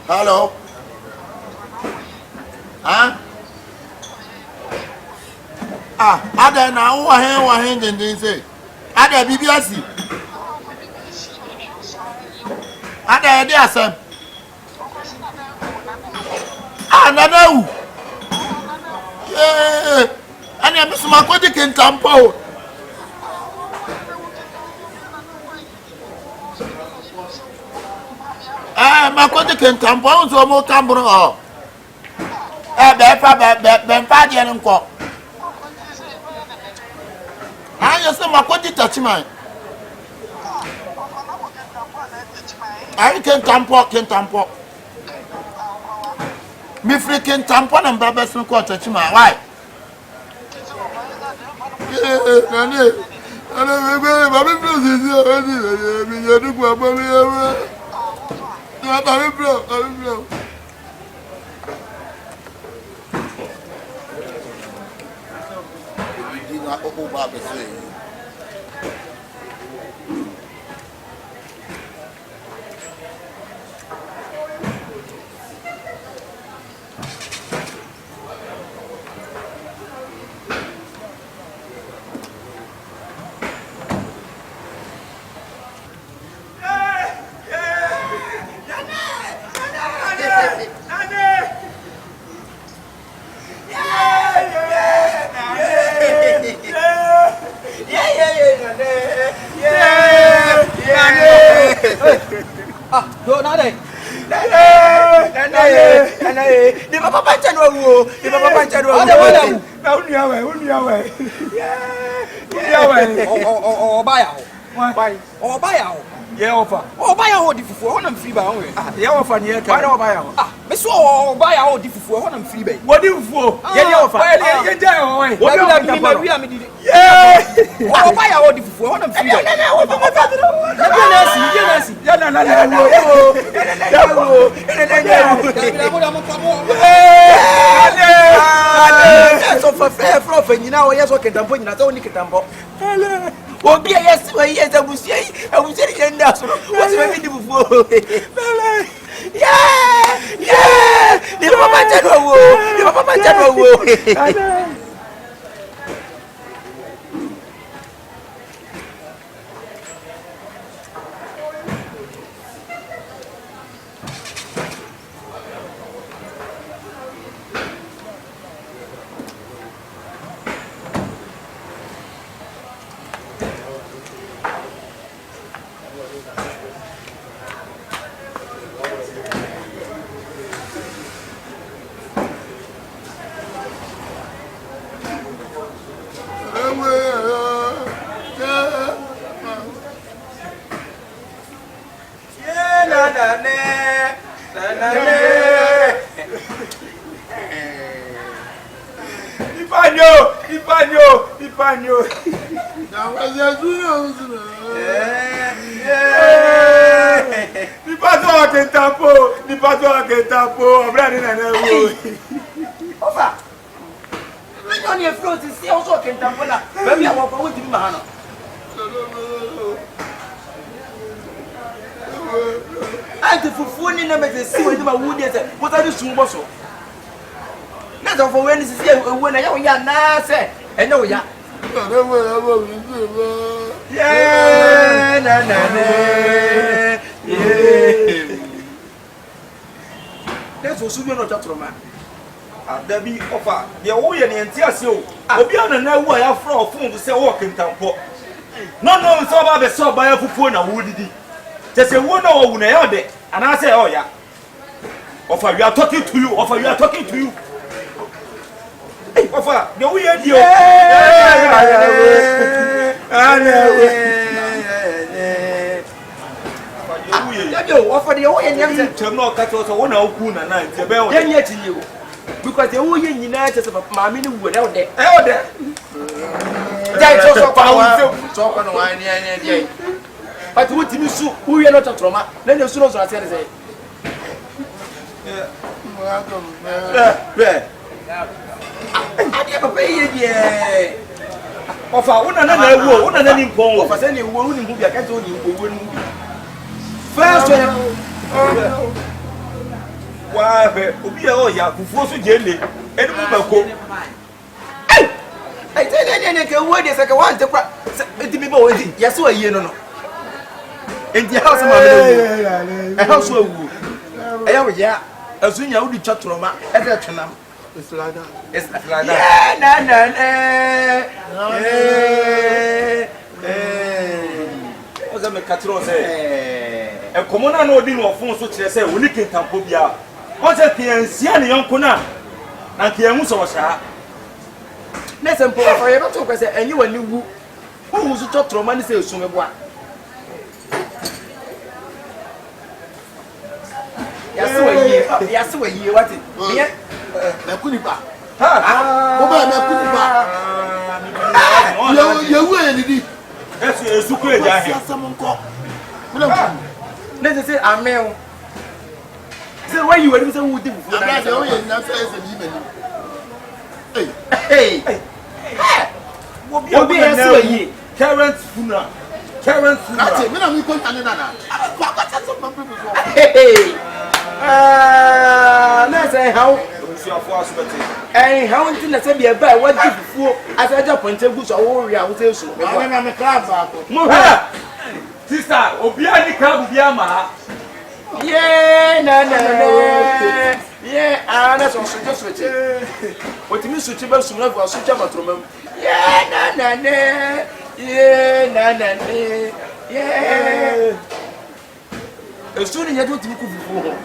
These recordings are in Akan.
Hello. Huh? Ada na wa hen den say. Ada bibiasi. Ada dey asem. Nana. Ani am suma ko di kentampo. Makoti kentampo so mo kambro o. Be fa de nko. Ayo se makoti touchman. Ai kentampo. Mi free kentampo na mbaba sun ko touchman. Why? Bro. Ipanyo. Ni pato kentampo, obrani na wo. Ofa. Menyo ni float si o so kentampo na. Ba mi awon ko di mi ma no. Ante fufu ni na me si we di ma wu de se. Mo ta di sun bo so. Na so for when si ewu na ya na se. Enye wo ya. Yeah, na. Yeah. That's what you know, Chatroma. There be offer. The way and the entire show. Obi on na wo ya from phone to say work in Tampo. No, so about the so buy fufu na wo didi. Just say wo na wo na ya de. And I say, oh yeah. Offer, we are talking to you. Offer, we are talking to you. Offer, the way you offer the way and tell no cut also one out na night. Then yet you because the way you united of mammy without there. That's also power. Talk on wine. But what you so who are not a trauma, then you soon as I say. I never pay ye. Of our own another war, one another import, for any woman who I can't only win. First, Why, oh, yeah, who forced to jelly, and Mumako. I tell you, what is like a one to be boy. Yes, so you know. In the house of my house, yeah, as soon as you chat Roma, it's like that. It's like that. What's that? Catro say. A commoner no deal of phones which they say, we need to Tampobia. What's that? Sian young Kuna and Kiamusa. Listen, for you not to say, and you and you who was to talk to Romani say, Sumabwa. Yes, what it? Nakuniba. You will. That's a secret. Let's say, I'm male. So, why you were so wood? Hey, what be a Karen's funeral? Karen's funeral. Let's say how. And how until I be a bad what before as I jump and tell you, I will tell you. I'm a club. Sister, Obiani Club Yama. Yeah, no. Yeah, that's what she just switch it. What you mean, switch about some love or switch about from yeah, no. Yeah. As soon as you do before.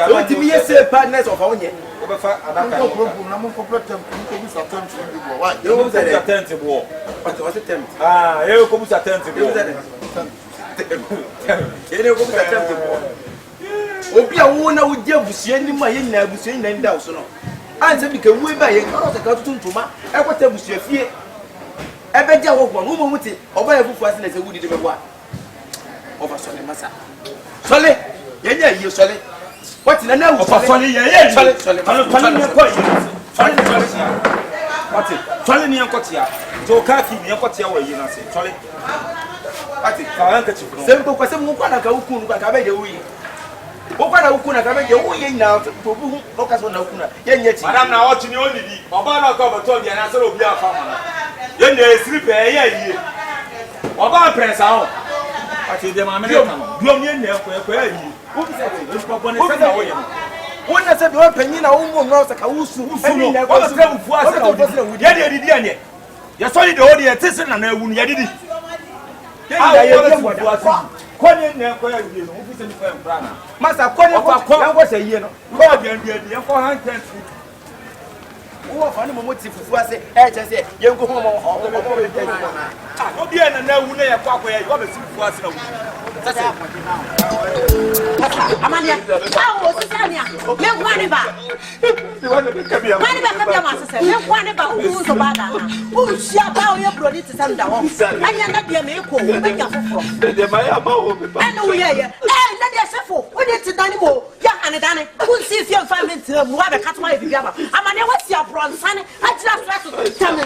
Don't be a partners of our yet. No problem, I'm complete What? You was attentive war. What was attempt? Ah, you come to attentive war. Obi a wona wo dia busia ni ma ye nyina busia ni nda wo so no anse bi ka wo ba ye ka so ka tuntuma e kwata busia fie e be dia wo gbo no mo muti oba ye fufu ase na se wudi de be boa oba so le masa sole ye nya ye sole what na na wo sole ye sole sole ni ko ye sole what sole ni enko tia to ka ki ni enko tia wo ye na se sole what ka anka chi sempo kwa se mo kwa na ka ukunu ka be de wo yi Okwana ukuna kabeje uye na tobu okaso na ukuna yenye ti madam na ochi ni onidi oba na ko beto bia na se obi afa mo yenye esiripe ye oba prensa ho ati de ma me na duom yenye ekwe yi obi se ti popo ne se na wo ye wona se be opanyi na wo mo no se ka wusu no wo se bu fu ase na wo ye de didi anye ye so de odi ye tese na ewu no ye didi ye ye bu fu ase Konye ne ko ya die no wo fi se ni fa mbra na masa konye ko ya wo se yie no ko de ye ko han tent wo fa ni mo ti fufu ase e che se ye nko ho mo o be de ah no bi na na wu na ye ko akoya wo be si fufu ase na wu sasa amania awo sisania me kwani ba kwani ba kabia masese me kwani ba wo so bada na wo shia ba o ye broni ti sam da wo anya na de me ko wo be ja foforo de ma ya ma wo be ba ana wo ye na de sefo wo de ti dani mo ya anedane wo si fi on family ti mu wa be katuma e bibia ba amania wo si abronsan ajira stress tame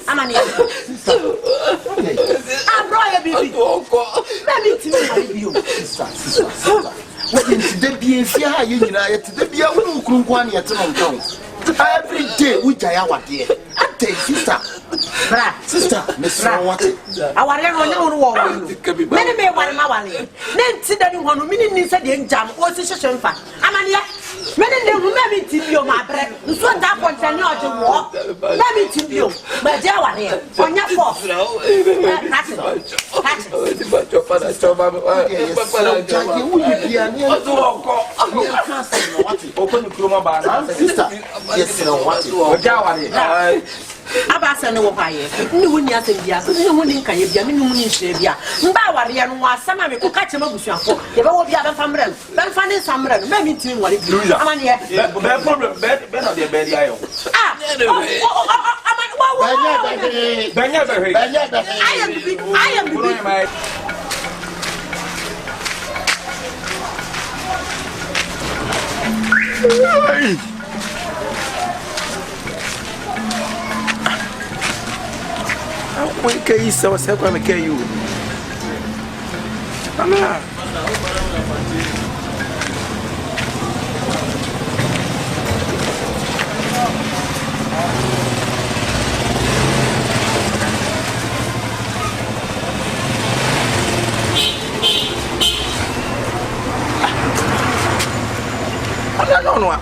amania abroya bibi baby ti me bibi o sister what in the be fia ha ye nyina ye te bia wo nkurunku an ye te no nkan every day we jaya wade ate sister bra sister me so what aware no nya wo wo me me ware ma wale ne nti da ni hono mini ni se de njam o si hwehwe mfa amania me ne hu me ti bio ma bre nso da ponta ni oje wo me ti bio ma je ware onya fo abasa ne wo kwaye ni woni asembia ni woni nkaye bia me ni woni nhwe bia mba ware no wasama me ko ka chema busuafo ye be wo bia be famre ben fa ne samre no me ntimi ware bi amane be problem be no de be dia yo amane wa benya I am the How can you say what's happening to you? Ana. No.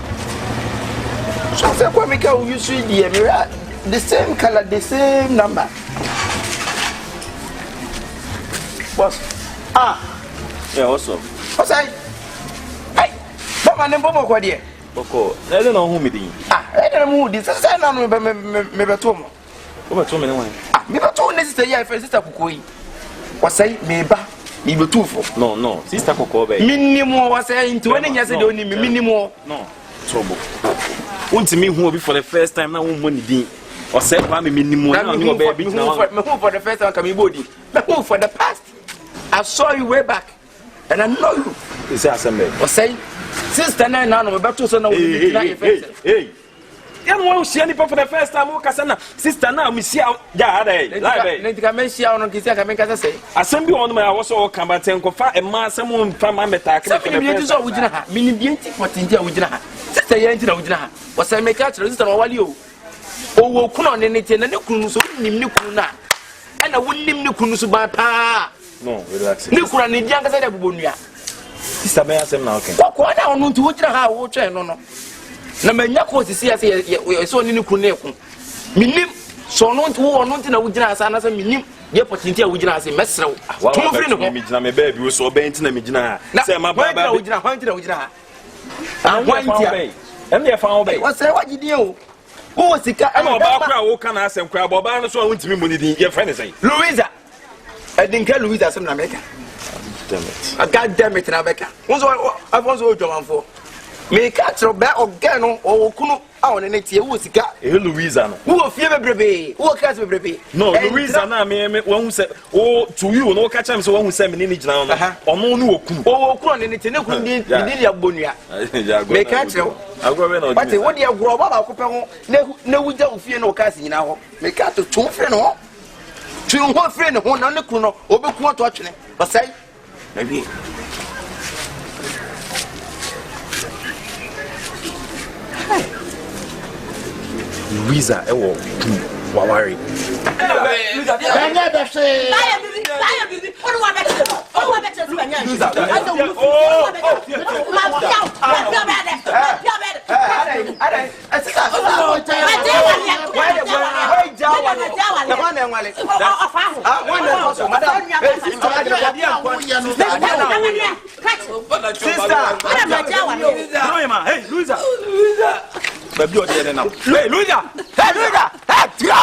So say kwa make you use the same color, the same number. Boss. Yeah, what's up? What's I? Hey, but my name Bobo kwa die. Boko, I don't know who me di. I don't know this. Say na me beto mo. Wo beto me ne wan. Me beto ne sister ya friend sister Kokoi. Wasai me ba. Me beto fo. No, sister Koko be. Minimum wasai into when nya say dey oni me minimum. No. Trouble. Won't me who be for the first time now money din. Or say pa me minimum na no be now. Me who for the first time come body. Me who for the past. I saw you way back and I know you. You say assembly. Or say sister na now me beto so na we na first. Hey. You want to see any for the first time o kasa na sister na me see ja ada live. Na tika me see on kisi aka me kasa say. Assembly on me I was so kan ba ten ko fa e ma asem fa ma meta ka me be so wujina ha. Me ni bienti potinti a wujina ha. Sister ya nti na wujina ha. Was say me ka tro sister no wali o. Owo kuno ne ne tie na ne kunu so nim ne kunu na. E na wonnim ne kunu so ba pa. No, relax. Ne kura ne dia kasa da bobonua. Sister me asem na okay. Ko na onu nti wujina ha wo twa no no. Na manya ko sisi ase ye so ni ne kunu ne ku. Minim so no nti wo no nti na wujina asa na sa minim ye potinti a wujina ase mesrew. Tum free no me gina me baby wo so be nti na me gina ha. Say ma ba ba wujina ha. Wantia. Em ye fa obey. What say what you do? Who was the car? I'm about to can ask him crab or ban so I went to me money your friend say. Louisa. I didn't care Louisa some America. Damn it. I got damn it in America. Once I was all John for. Me catch your back or gano or kuno on the next year who was the car? Louisa. Who will fear baby? Who will catch baby? No, Louisa na me one who said oh to you no catch him so one who said me need now. Or no ku. Oh ku on the next did ya bonia. Me catch you. But what you grow up ko ne wuja ofie na o ka sinyina ho. Me catch to free no. To ho free no ho na ne ku no obeku to atwene. Basai. Na bi. Louisa ewo wawari. Baby, what are now? Hey, Louisa! Hey, Louisa! Hey, Tia!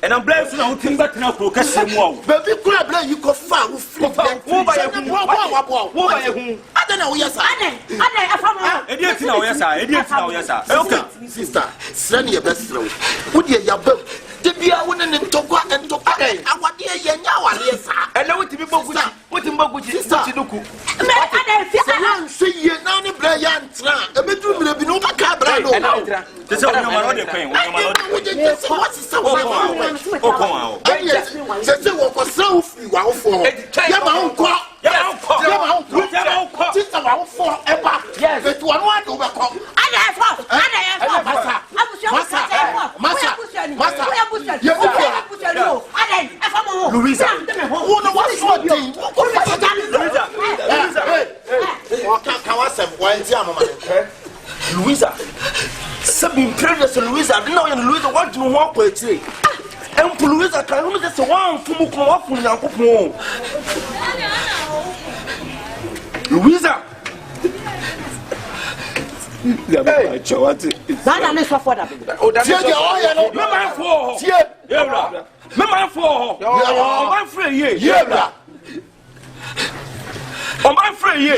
And I'm blessed now to back now for Cassimore. But you could have you could find who I don't know, yes, I didn't know, yes, I didn't know, yes, okay, sister, send your best through. Would you your book? The beer wouldn't talk and talk again. I want to hear now, yes, I know what to be both what in book sister. I see you now in Brian, a bedroom will be no cabra. This is what you're paying. What's the Louisa, Louisa, something previous to Louisa, I don't know Louisa want to walk with you. And Louisa can only just one from Louisa. Hey, On my friend here.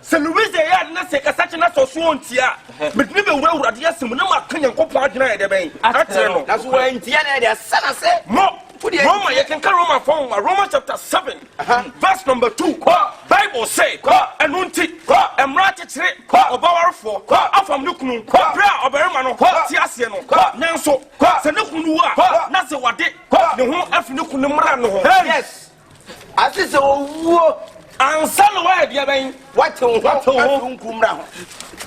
Se Louise ya na se kasache na so so ntia. Metimi be wura de asem na ma kan yankopon adwena de ben. Atre no. Na so ntia na de sana se. Roma you can Roma from Roma chapter 7 verse number 2. Bible say and unti and write it about for afam nukunu bra oberima no ti ase no nanso se nukunu a na se wade ne ho afi nukunu mra no ho. Yes. Ati se owo ansalo wa dia ben what nkumra ho.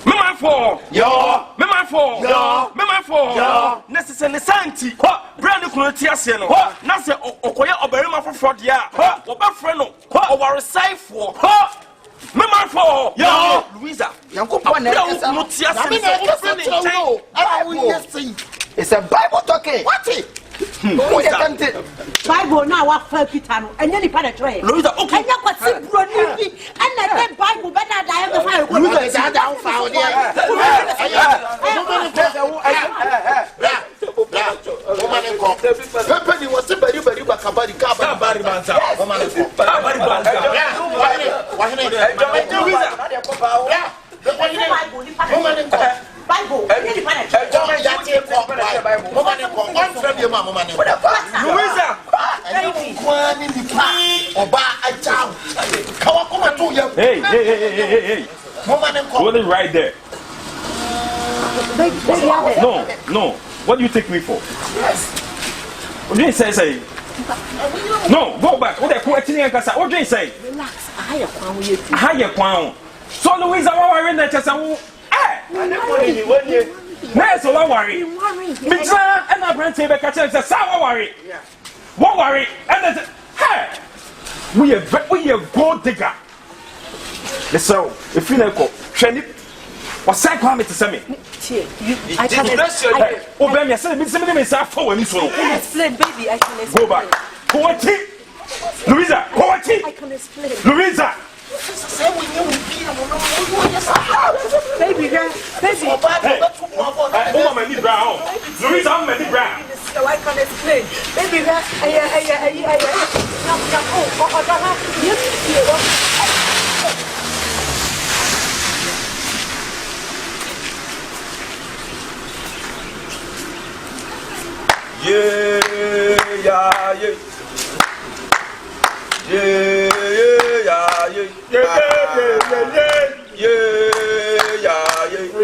Me man for yo me man for yo me man for yo necessary santi bra nukunu ti ase no na se okoye oberima foforo dia obafre no owaresai for me man for yo Louisa yankopon na kasa no ti ase no it's a Bible talking. What it? Bible now wa fa Peter no enya ni pa na try. Louisa okay. Enya kwasi bro ni bi na the Bible be na da e fa ko. Louisa da on fa o dia. Woman ko. Pepe ni wose bari ba kabari ka bari banza. Woman ko. Bari banza. Wa hene. Louisa. Woman ko. Bible. Louisa. Hey. Hold it right there. No. What do you take me for? What do you say? No, go back. What do you say? Relax. I higher crown. So Louisa, what are you doing? Next, don't worry. Mitra and I brand table catch us. Sour worry. Won't worry. And hey, we are gold digger. So, if you know, Shenny, what side comment to me? I can explain. Obey me. Say, me say for me. So, explain, baby. I can explain. Go back. Go on, Louisa. Go on, I can explain. Louisa. Baby, girl. Baby. Oh, my brown. Louisa, I'm my brown. So I can explain. Baby, girl.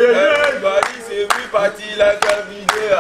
Everybody say we party like every day.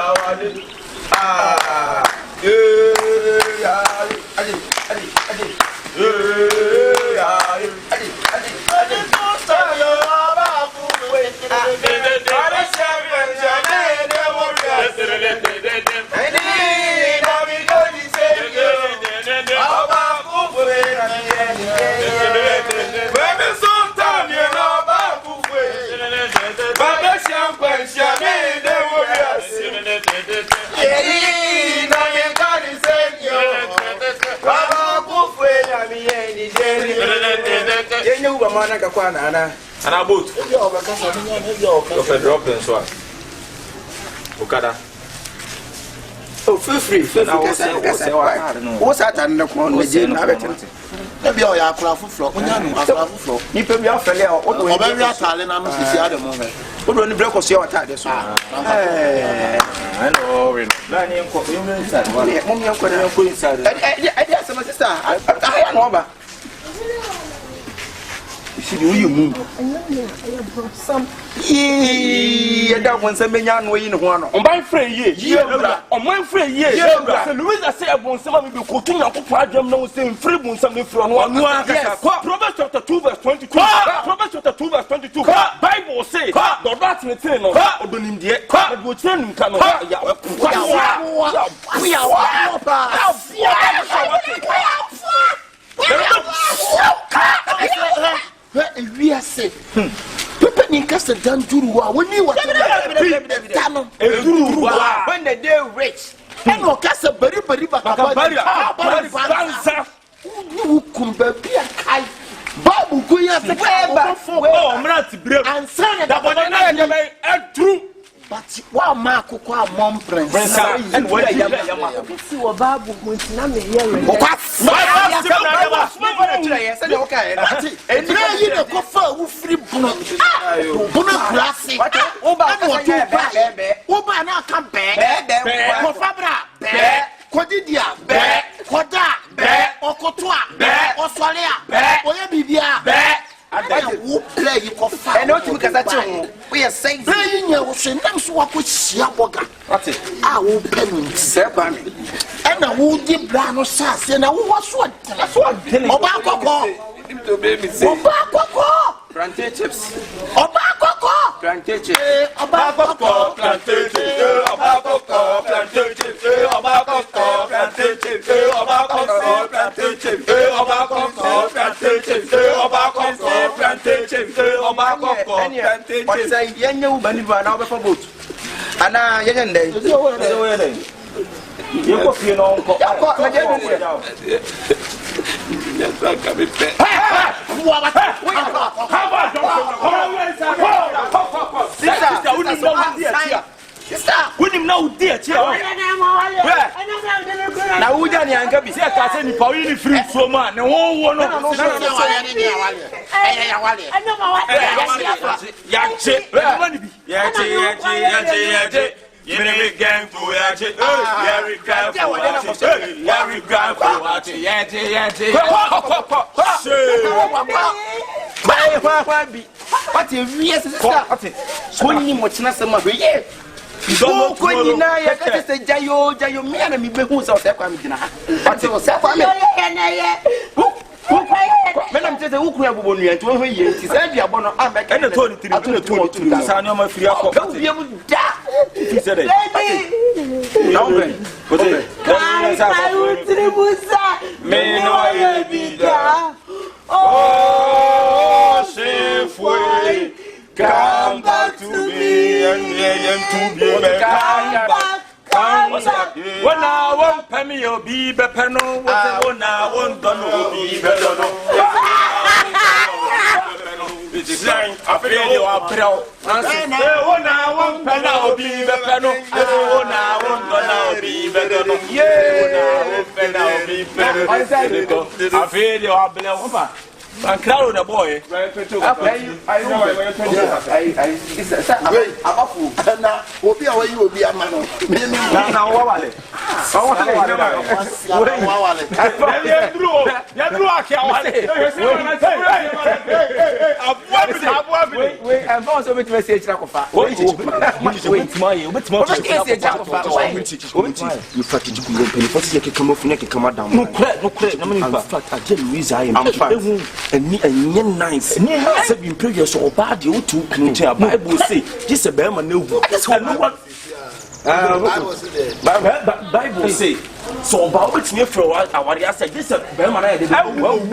And I boat. Okada. Oh, feel free. What's that? I'm not going to jail. Maybe I have a floor. You pay me off a little. What do we have? Talent. I'm not the moment. What do you break us your attack? I know. You move. Some. That one some man way in one. On my friend, on my friend, Louisa say I want some people cooking up problem no saying free boon something from one. Proverbs chapter 2 verse 22. Proverbs chapter 2 verse 22. Bible say the rat in the no or don't in the but we turn him come we are safe. People in Castle Danjuru, when you were when the day rich, and no Castle Berry, you come be a kite. Babu Guya, and son that one true. but what Marco call Mom Prince and what you see what Babu wants to me here. Okay, and now you know, go for free Bono Grassy. Oba now come back, Fabra, Codidia, Koda, Okotua, Osolia, Oyabibia, and who play you for fire. And not because that's we are saying, playing your names walk with Siaboga. I will pen seven. And I will give Blano Sass, and I was what? Obako, Plantain chips. Obako, Plantain chips. Obako, plantain chips. Obako, plantain chips. Obako, plantain chips. Obako, plantain chips. Obako, plantain chips. Obako, plantain chips. Obako, plantain chips. What is a young man now before boat? And I young day. You go feel no. When him now dear chair. Now we done and can be said that any power in free so man. No one no. Yere gang to yache, yere gang for yache, yere gang for yache, yache. What you yes is that? When you watch na sama be ye. Don't go in na ya ka say jayo me na me be hu say o se kwa me gina. What you say kwa me? Menam tete wuku ya bobo nuya nto hwe ye ti say bia bo no ameka na to ni tiri sa na ma firi akọ ka bia mu da ti say dey now ben oje I will tribusa me no ye bida oh se foi come back to me and to be back. When I want Pemmy or be Bepano, when I want Dono be Bedono. I feel you are proud. When I want Pena or be Bepano, when I want Dono be Bedono. Yeah, Pena or be Bedono. I feel you are below. I'm crowd the boy. will be a man. And nice. Said in previous or bad you to Bible say just a bear man no one. Bible say so about which me for I said this a bear man what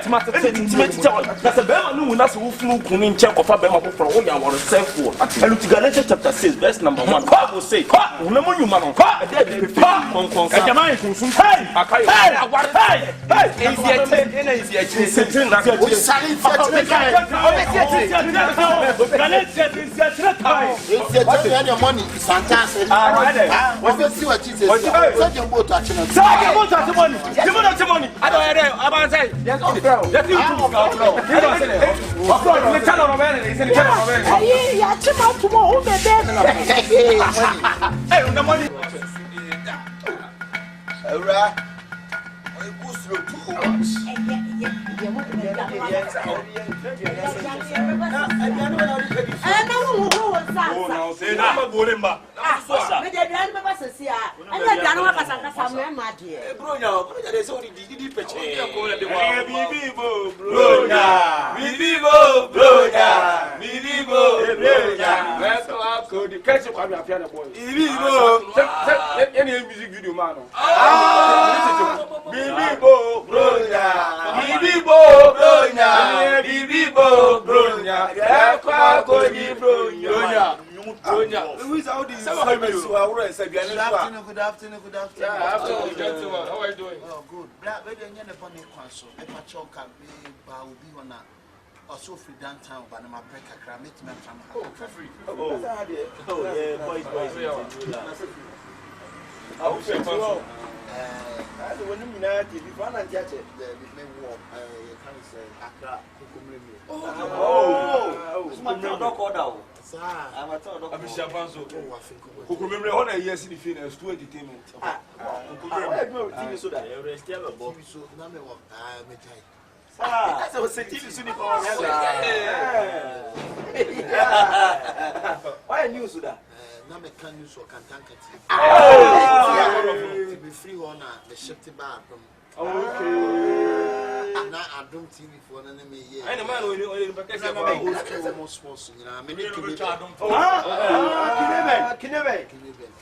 matter that's a bear man that's who flew in check of a bear for all your want to sell for. And to Galatians chapter 6 verse number 1 Bible say remember you man money is fantastic. What see what Jesus said. Such a boat actually. Money. I don't say. Good afternoon. Gentlemen. How are you doing? Oh, good. also free downtown, but I'm a break a cram. It's my time. Oh, free. Oh, yeah, boys. I will say, well, I don't want to be fun and catch it. The name walk, you can say, Accra, oh, it's my dog order. I'm a town of Shabanzo. Who remember all the years in the fitness to entertainment. I know TV so that you're still a boy. So, number one, that's a city to the why news that? Number can use or can tank it. To be free on the shifty bar from. Okay. Now I don't TV for an enemy. I know man will almost sports. You know, many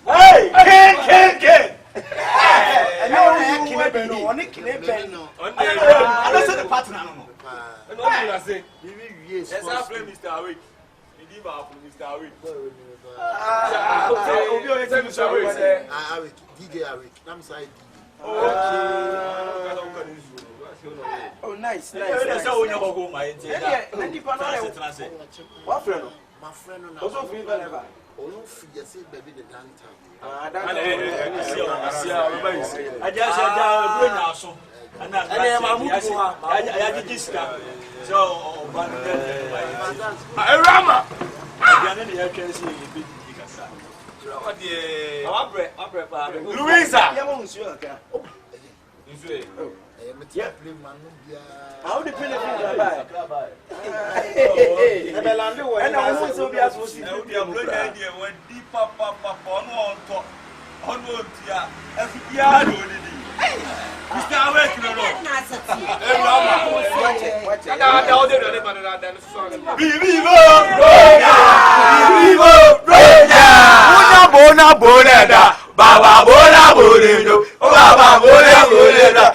Hey! I know one I don't say the partner. I know I say. Yes, I play Mr. Awake. Mr. Awake. DJ Awake. I'm sorry. Oh, nice. What friend? My friend. Also, free whatever. Oh, free. You say, baby, the downtown. I just said, and I just so, Rama. Louisa. How the penny and I was so be associated with the idea when deep papa on top. On every year. Mr. Awake, no. Baba Bola Boledo, Baba Bola Boleda,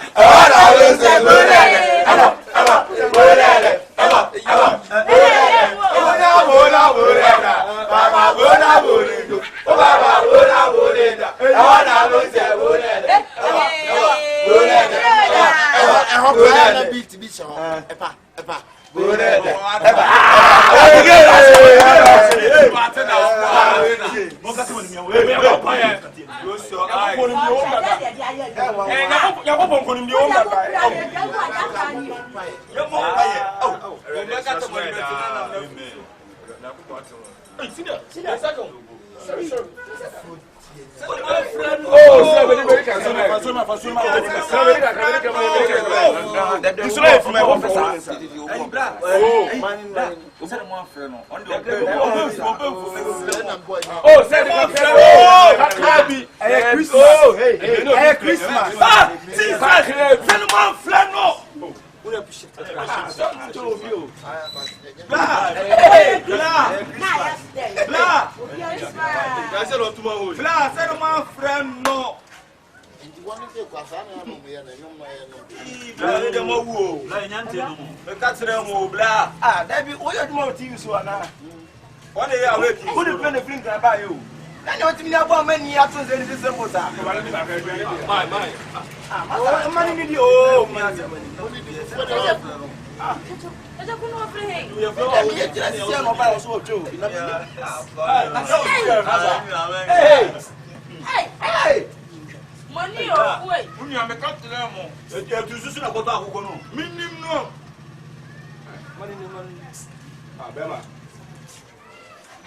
Money or wait. You are making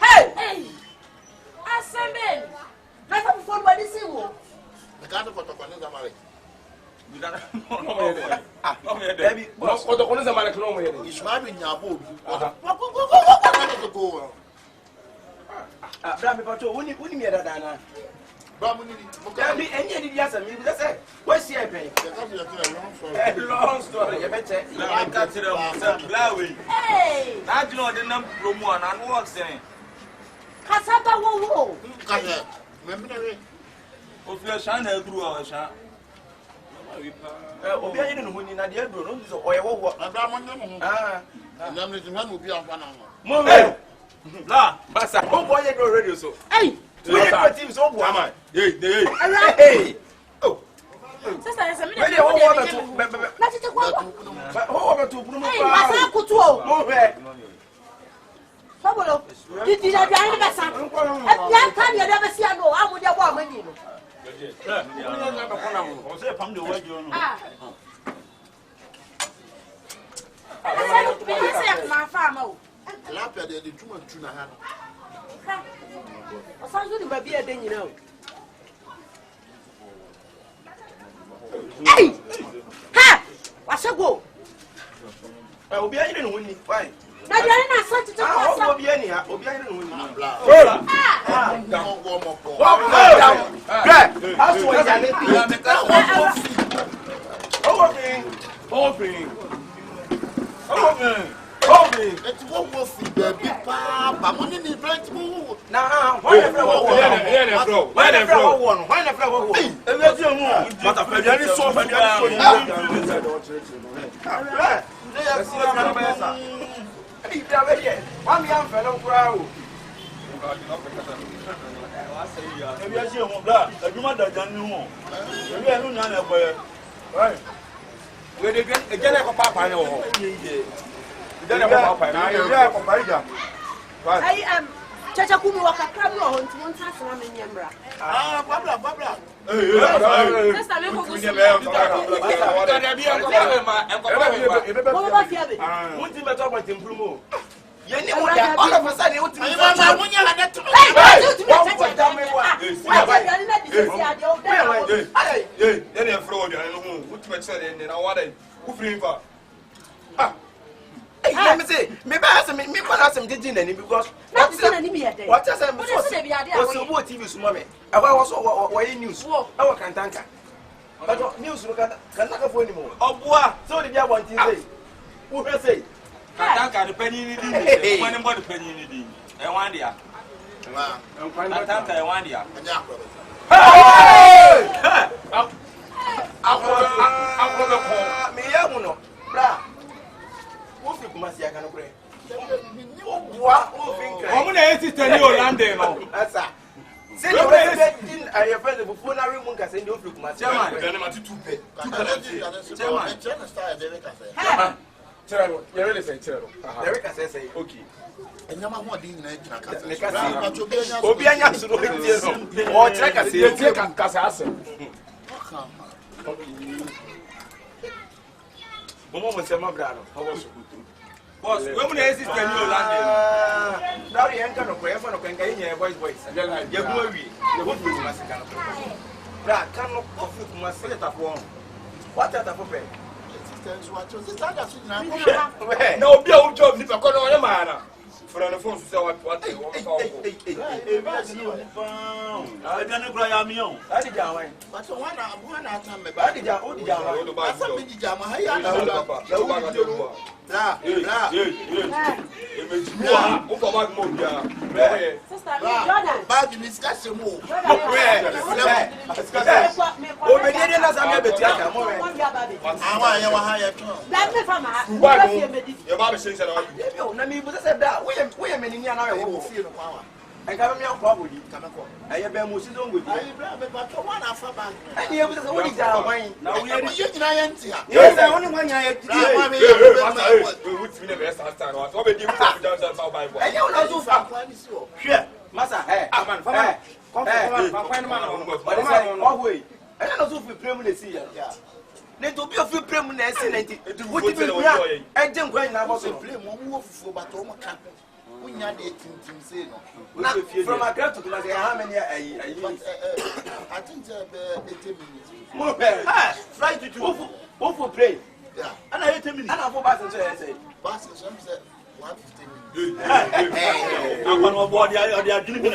hey! Assemble! Let's have fun by this evil. The kind of Akabenezer marriage. What the corners of my economy is marrying your boat. Brammy Pato, when you put me at Dana. Brammy, any yes, I mean, that's it. Where's the pay? Long story, you better. I got to the hey! I do not the number from one and what's saying. Casaba woo. Remember, if you're shining through our shop. We are in the winning at the end of the oil. I'm will be on 1 hour. Nah, Bassa, oh boy, you already so. Hey, we have teams over. Hey, oh, Sister, I said, Where you want to? Let's take one. Over to Bruno. Hey, Masa Kutuo. Sobolo, did you have any better? I can't never see a no. I would have one money. My farmer. Lapia, they did too much tuna. I sound good, be a thing, you know. Hey! Ha! What's a go? I will be in the winning. Why? Now you're not such a I will be any. I will be in the winning. It's what was the big papa, money in the branch move. Now, why the flower? Why the flower? Why the flower? But I feel so one young fellow crowd. Where they get a general papa. I am Chachakumu Wakakrabu on 1 time in Yambra. Ah, Babla. All of a sudden, you let me say, maybe I ask me for didn't any because what is what TV mommy? I was news. Our can tanker. But news can not go anymore. Oh, so did you want to say? Who can say? Tanker the penny in the one about the penny in the and 1 year. I'm tanker 1 year. Boss, women is this can you land? Now you ain't gonna pray for no can get in your voice. You're going to go to Massacre. That cannot coffee to my set up one. What are the pay? No, be old job if I call on a man. For the phone to say what they want. I don't know. I am young. I did that. But one time, I did that. Only I got me on probably. I have been with you. And you was now we are yes, I only one I from a girl to how many I think 18 minutes. Fly to who for play? Yeah. And I 18 minutes. And I for say. Basses, I'm said 115 minutes. I'm on board. They are giving me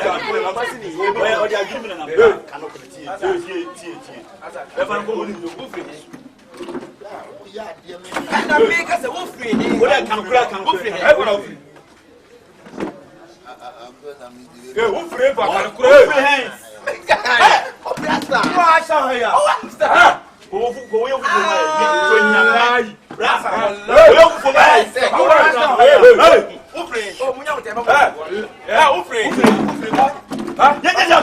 Ha? Yeah.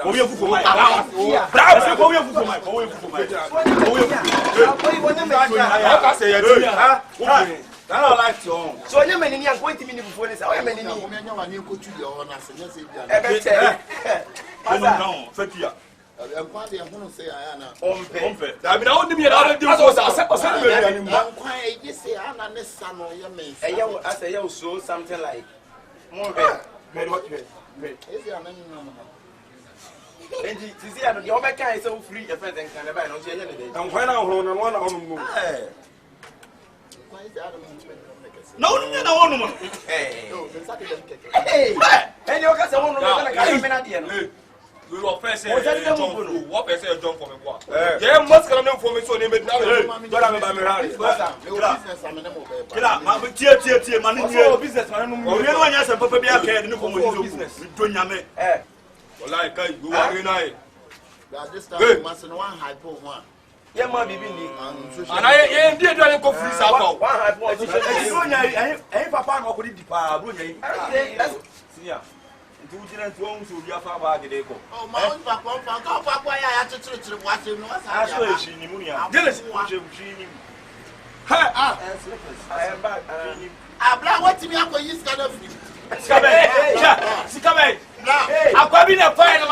Oh, you for my. Bravo, go you for my. Go you for my. I say you. Ha? I don't like to. So you many are going to me before this. I am many. You go to your own as a yes. No, Fatia. I'm quite a woman say I am. I mean, I want to be another do so. I'm quite you say I'm not this son or your man. I say you show something like more Is your name? and you see, I don't know, my car is so free, your friends and can buy no change. I'm quite out on one on move. No. Hey, and your cousin won't know. We were first saying, what I say, John for me. Yeah, must come for me so they made now. But I'm a marriage. Tear, money, businessman. Oh, you know, yes, and Papa Biac, no for business. We do Yame. Well, like you are in I. This time, must know one hypo one. Yeah, my baby, and I did go free Sabo. I papa or could it depart? Yeah. Oh, my own papa, I had to church watching. I am back. I'm what to me up for you, kind of. Come I'm going to find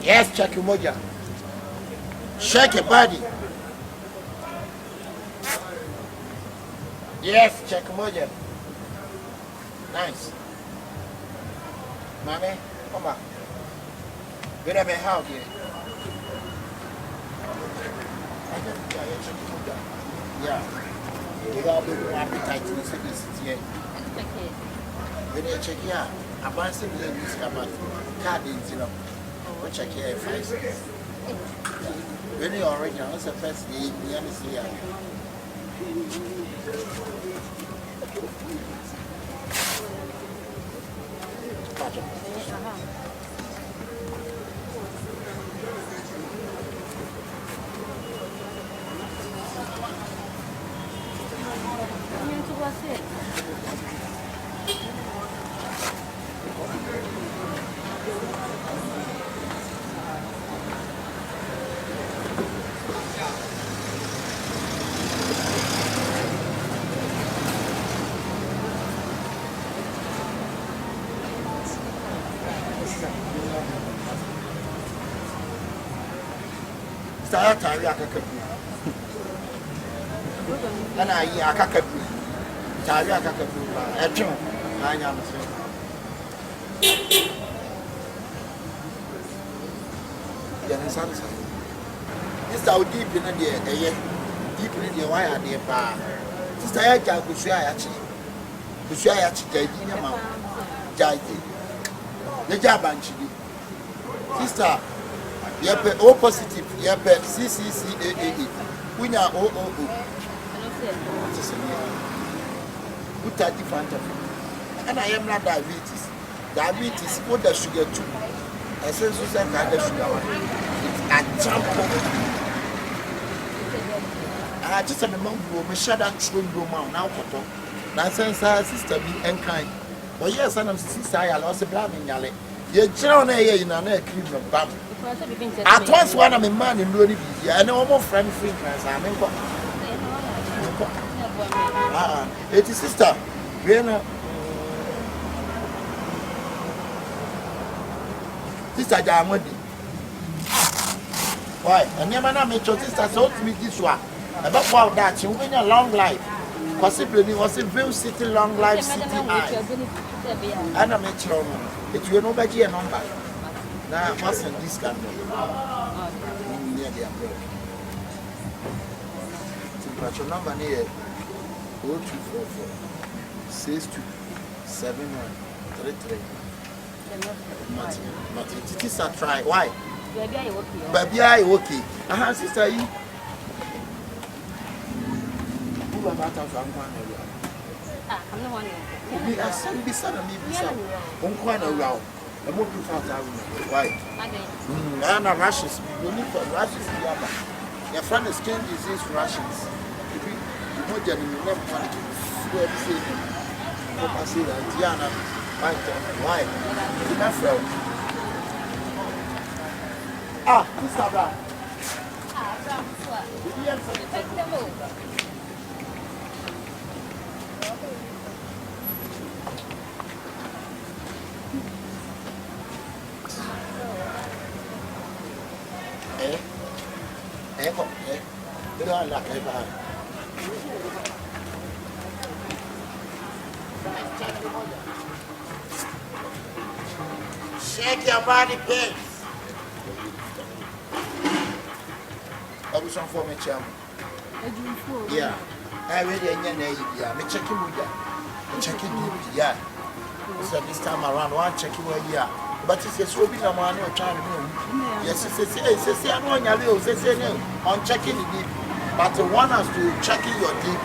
yes, check your moja. Shake your body. Yes, check moja. Nice. Mommy, come on. Get up and help you. Yeah. We all be appetite to this here. When you check here, I'm going to say this about card in zero. We check here 5 cents. When you are original, it's the first day you understand. Tari akakabu. Ana yi akakabu. Tari akakabu. Etun. Anya mse. Ya ni sansa. Sister o deep na de eye. Deep na de why ade pa. Sister ya ja kusua ya chi. Kusua ya chi jadi na ma. Jadi. Ne ja banchi bi. Sister Yepe O positive, yepe CCCAA. Winya OOO. Uta different. And I am not diabetes. Diabetes, put the sugar too. I say so say the sugar one. It's a jump. I just a mom go me shut that train go now photo. Na sense sister be enkind. But yes, I'm sister I lost blood in yale. You drown here in an air cream of bam. At once one of my man in Lodi, I know more friend free class. I mean, it is sister. Sister Jamodi. Why? And your man made your sister told me this one. About wow that you win a long life. Possibly was a Ville City long life city. And I met your it will nobody a number. Now, what's in this country? Near the umbrella. Temperature number near 0244 627133. Nothing. It is a try. Why? Baby, I okay. Sister, you. you about to have one. I'm the one. We are some beside me, one corner around. A movie fast out. Why? And rashes. We need for rashes. Your friend is skin disease rashes. You know, Jenny, you never want to see him. I see that Diana, why? You not felt. Ah, Mr. Brown. Shake your body, please. I was on for me, chum. Yeah, I really ain't me checking with you. Checking you, yeah. So this time around, one checking where you are. But it's a swooping on one or trying to move. Yes, it's a one on checking the DP. But the one has to checking your DP,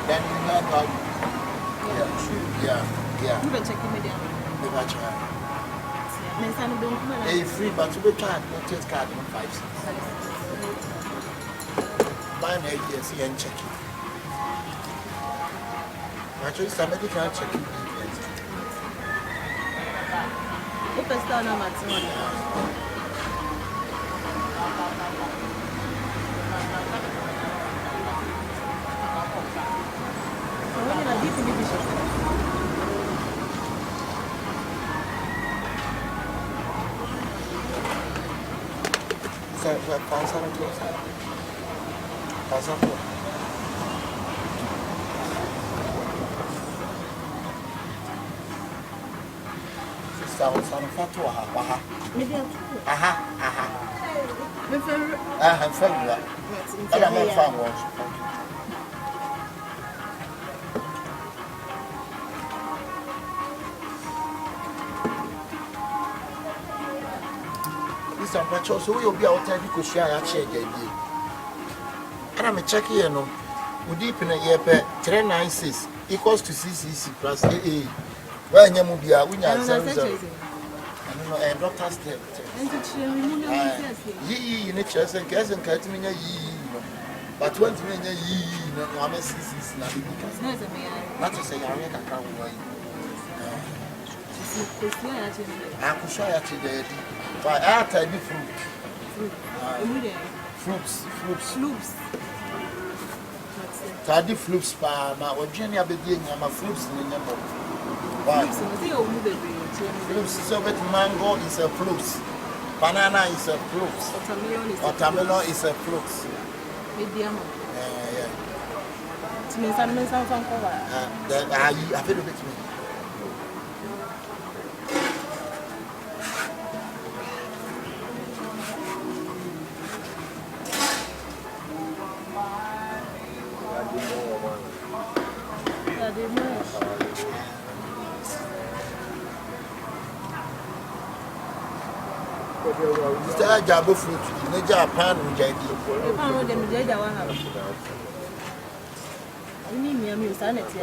then you know how. Yeah. You've been checking me down. They're free, but you will try to take card on 5 cents. Buy an idea, see and check it. Actually, somebody can check it. Open down on my phone. So we will be out there because we are check again. And I'm checking here no. We deep in a year 396 equals to CCC plus AA. When you move here, we are 0. And doctor's step. Ye in the chest and gas and cat me but 20 minutes no, I'm a CCC. Not to say I can't away. I could show you today. But after the fruits. Tadi flutes pa ma Virginia be dey nyama fruits ni nyama. Why? Fruits so with mango is a fruit. Banana is a fruit. Watermelon is a fruit. Medium. Yeah. Timensa from cover. I feel a bit me. Mr. Jabo fruit, you need a pan with JD. You can't know them, they don't have. I need me a new sanity.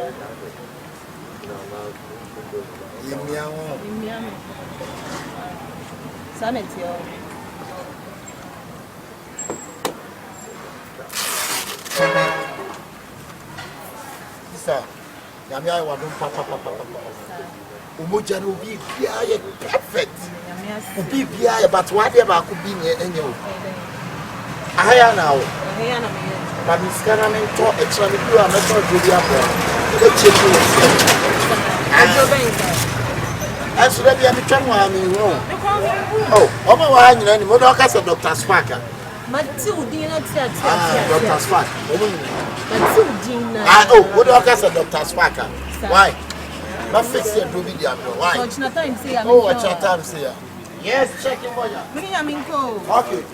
Sanity. Sir, Yamia, I want to papa. Umuja will be perfect. Be but whatever could be near any. I am now. But Miss Canaman taught a child to a metal Julia. I should have been a channel. Oh, over one and more doctors of Dr. Sparker. Matilda, Dr. Sparker. Oh, what doctors of Dr. Sparker? Why? Not fix it to be the other. Why? Oh, what's your time, sir? Yes, check it for you. Okay.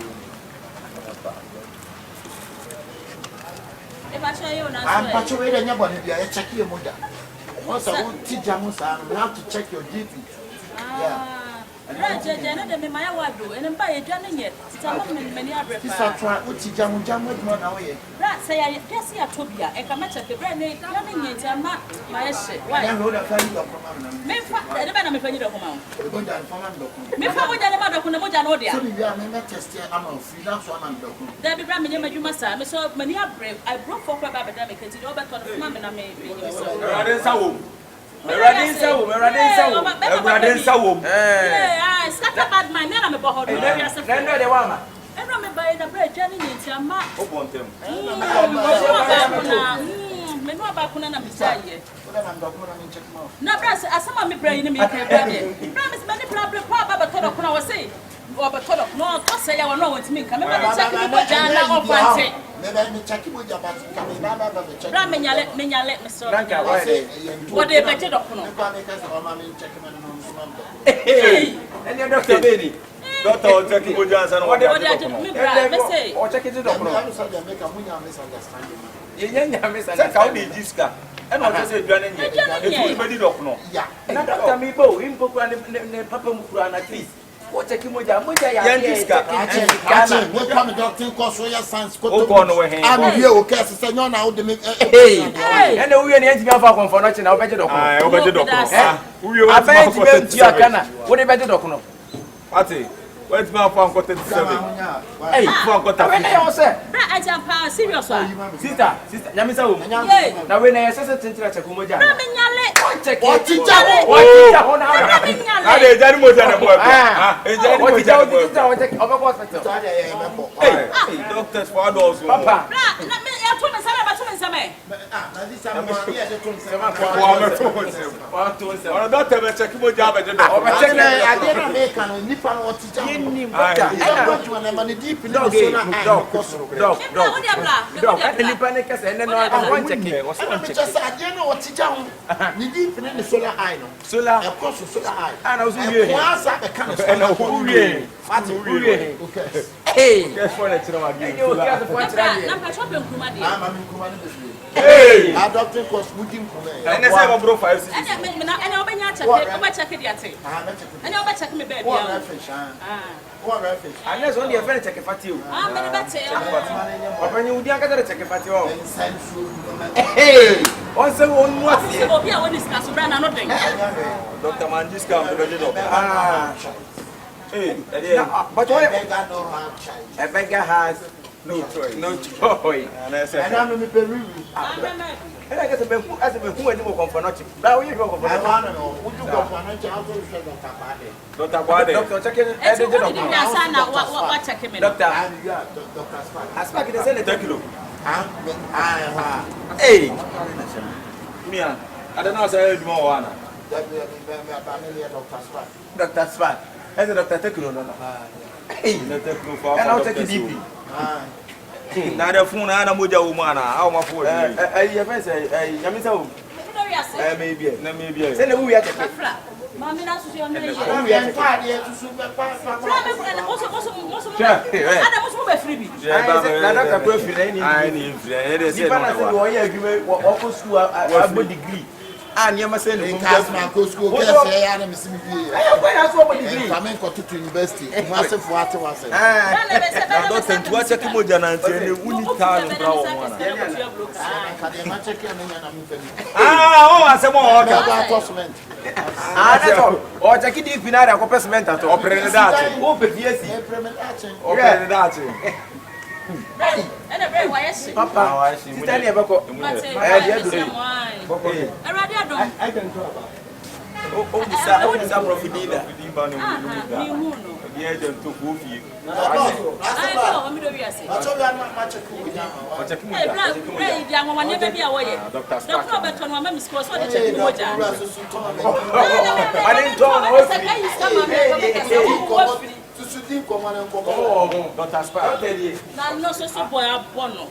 I'm persuaded nobody be a check your mother. Once I won't teach you, we have to check your DP. Yeah. Right, Jenna, the Maya Wadu, and by a Johnny yet. Some many other. What's Jamu Jamu now? Right, say I guess here Tobia, and come at the brand name, coming yet, and my shit. Why? I wrote a family document. Me fa, the man of a document. Go down for my document. Me fa, what I don't know, Janodia. So we are not testing. I'm on free. That's one man document. There be Brammy, you must have so many brave. I broke for Baba because you over to the mom and I may be so. Yeah, scatter bad my name. I'm a bohor. I remember in the bread, Jenny, and Yama. Upon them. Me no abakuna na bisaye. What am document check out? Na brass asama me brain me ke brabe. Promise many problem kwa baba todo kuna wase. Baba todo no to say ya no want me. Ka me ba check me go jana of ante. Me check mo jaba ka me baba be check. Bra me nyale me so. Ranka why dey? What dey be todo kuna. Me kwa me ka so ma me check me no so ma. Hey. Any doctor Beni? Doctor check mo jansa no. What dey me bra me say. O check it doctor. I'm sorry make a munya misunderstanding. Yenya mesa Say ka o dey jiska. E no say aduane nye. E tu be di doctor. Yeah. na doctor mi bo impo kura ne papa mu kura na please. What check moja ya. Yan jiska. Ati we come doctor ko so ya sans ko to. O ko no we hen. Am here o case say no na o de me. Hey. Ene uye ne ntimi afa konfo no chi na obeje doctor. Ah, obeje doctor. Uye o afa ntimi ntia kana. Wo de beje doctor no. Ati. Wait me for uncle 37. Hey, for uncle 37. When you say? Bra ajampa serious one. Sister, nyamisa wo. Na we na yesese tintira chekomoja. Bra me nyale. Check. O tija ho na. Bra me nyale. Na de jani moja na boy. Ejani moja. O check obeko hospital. Hey, doctors for adults. Papa. Bra na me ya to me sama ba to me sama. Na this time we are the 27. Wa me to se. Ora doctor me check moja ba de doctor. O check na ade na me kan nipa no tija. ni doctor. Dog. Nipa ne kasa ene no one check. Just ade na o tija ho. Ni deep ne solar eye no. Solar. E ko solar eye. Ana usu wie. Kwasa be kan so. Ena ho wie. Ati wie. Okay. Hey. Guess for let you know again. Na pa chop nkuma de. Ah, mami nkuma ne be. Hey. Adopting course mudim kuma. Ene say mo bro 5 6. Ene obenya check, oba check de ate. Ah, na check. Ene oba check me baby. One refish. One refish. Unless on the event check fati o. Ah, me bete. Papa ni udi akata check fati o. Sensu. Hey. On say on what Se obi a woni discuss bra na no den. Doctor man this come to the doctor. Ah. Hey, but why Beggar no have child. a beggar has no choice. no choice. And I say And I'm me peru. And I guess as a who any more for nothing. Now you go for I want to know. Would you go for an child to show Doctor Bade. doctor checking Eti woni di asa na wa check me. doctor. And you are Dr. Spark. As back in the same Take kilo. Hey. Me I don't know say you more one. Dr. Spark. Dr. Spark. As a doctor take no. Hey. Take kilo for. And I'll take it deep. Na the phone na moja wo mana. How ma phone. Your friend say Yamisa wo. Maybe. Na maybe. Say the who you take. Mami na so yo na ye. We are fine here to super pass. Ada musu be free bi. Na doctor go free na ni. I need free. They say Nipa na say wo ya adwuma wo school abo degree. And you must say In Casman school, say I am missing me. I am going to school degree. I'm going to university. Massive what was it? na doctor ntu wa check moja na ntene uni tano bra wo wana. Oh asemo oka. That's all. Or check it if na ko cement at all. Operate that. O be fiesi. Operate that. Ready? Ene bre wa yes. Papa. Sister ni e bako. Dia do. Erade adom. I can talk about. O bisa profidida. Ni hu no. Dia je ntu ko fie. Ai to mi do wi ase. O check mo. Bre dia nwa ne be bia wo ye. Doctor beto no ma misko so de check mo ja. I didn't talk. Dr. Spark. Na no so boy abono.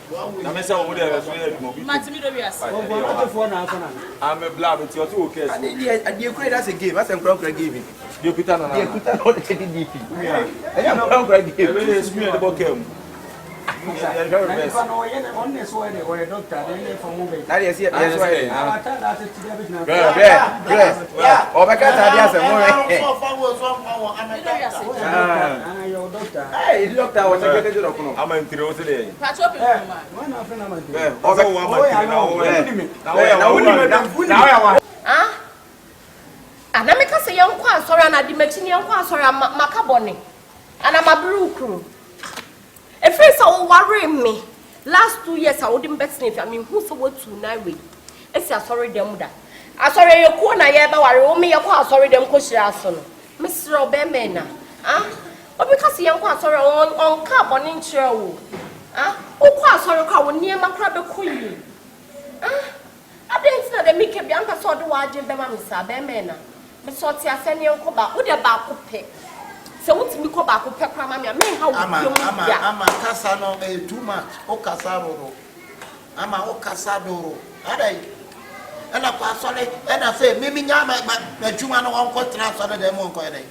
Na me say o mo dey so ya mo bi. Mati mi do wi ase. I'm a blab with your two case. The create that's a game. That's a crown game. You put on The put on the DP. I am crown game. Every day screen the book came. And I make us a young qua, sorry, and I did mention young qua, sorry, Macaboni. And I'm a blue crew. A face all worrying me. Last 2 years, I wouldn't bet sniff. I mean, who's the word to Nairobi? It's a sorry, them that. I saw your corner, I ever worry me, a qua, sorry, them cushion. Mr. Obemena. Ah, but because young qua, sorry, on carbon in show. Ah, oh, qua, sorry, car near my crab queen. Ah, I didn't know the Mickey Bianca saw the word in Bemamisa, Bemena. But so I send you about with a back pay. So what's me call back pepper, mammy? I mean, how I'm a Casano, too much. O Casado. I'm a Casado. And I pass on it, and I say, maybe now my Juman won't cut transfer them on Coy.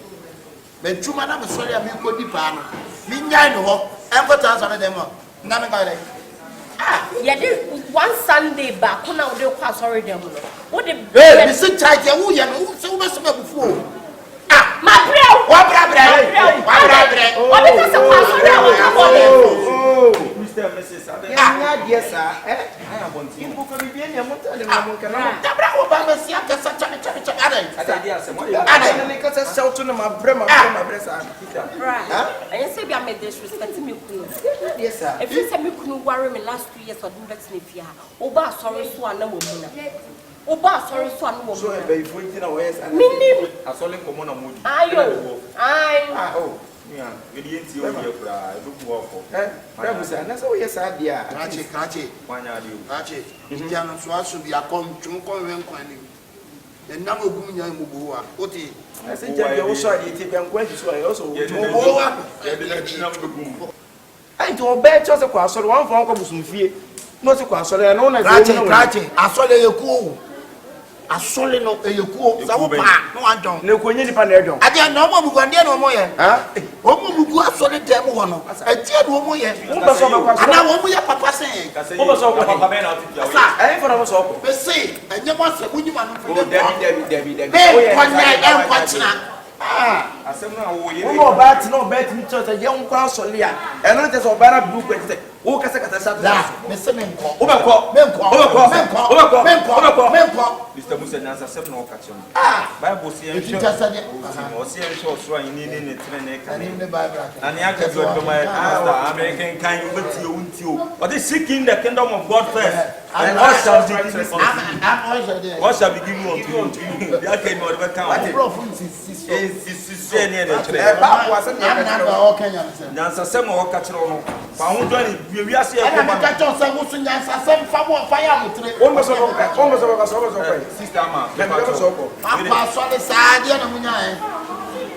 But Juman, I'm sorry, I'm going to Dipano. Minyano, I'm going to transfer them on. None ah, yeah, one Sunday back when I would pass already. What the Mr. Tiger, who you know so much before? Ah, my bread, what because of Mr. and Mrs. Yes, sir. I am one thing. Book of the Vienna, I'm telling you, I'm going to Obama, see, I'm just such a I say, I made disrespect me. Yes, sir. If you said me couldn't worry me last 2 years, I didn't bet me if you have. Oba, sorry, so I know woman. Oba, sorry, so I know woman. So if you went in a way, I saw him come on a mood. Oh. Yeah, we didn't see you here. Look for that's all. Yes, I dear. Catchy. Indian Swash will be a convention. And now we're going to Mubua. What is I think you're also a Ethiopian question, so I also I to obey just a question, one for Uncle Sufie, not a question, and only Catchy. I saw a cool. A solid no a cool, no one don't. No, when you panel. I didn't know what we're going to no more. Oh, solid demo one. I did one more. And now, what we have Papa saying, I ain't for us all. But say, and you must have you want to Debbie. I said, no, but no bet me to a young consul, and not as a better blue. O Casacata, Mr. Menko, Mr. Musa, 7 or catch. Ah, Bible says, you just said it. Or see a short swine in it, and the Bible. And the actors were my American kind with you. But they seek in the kingdom of God first. And what shall be given to you? I came out of a town. We are saying, I'm catching some fire with almost sister.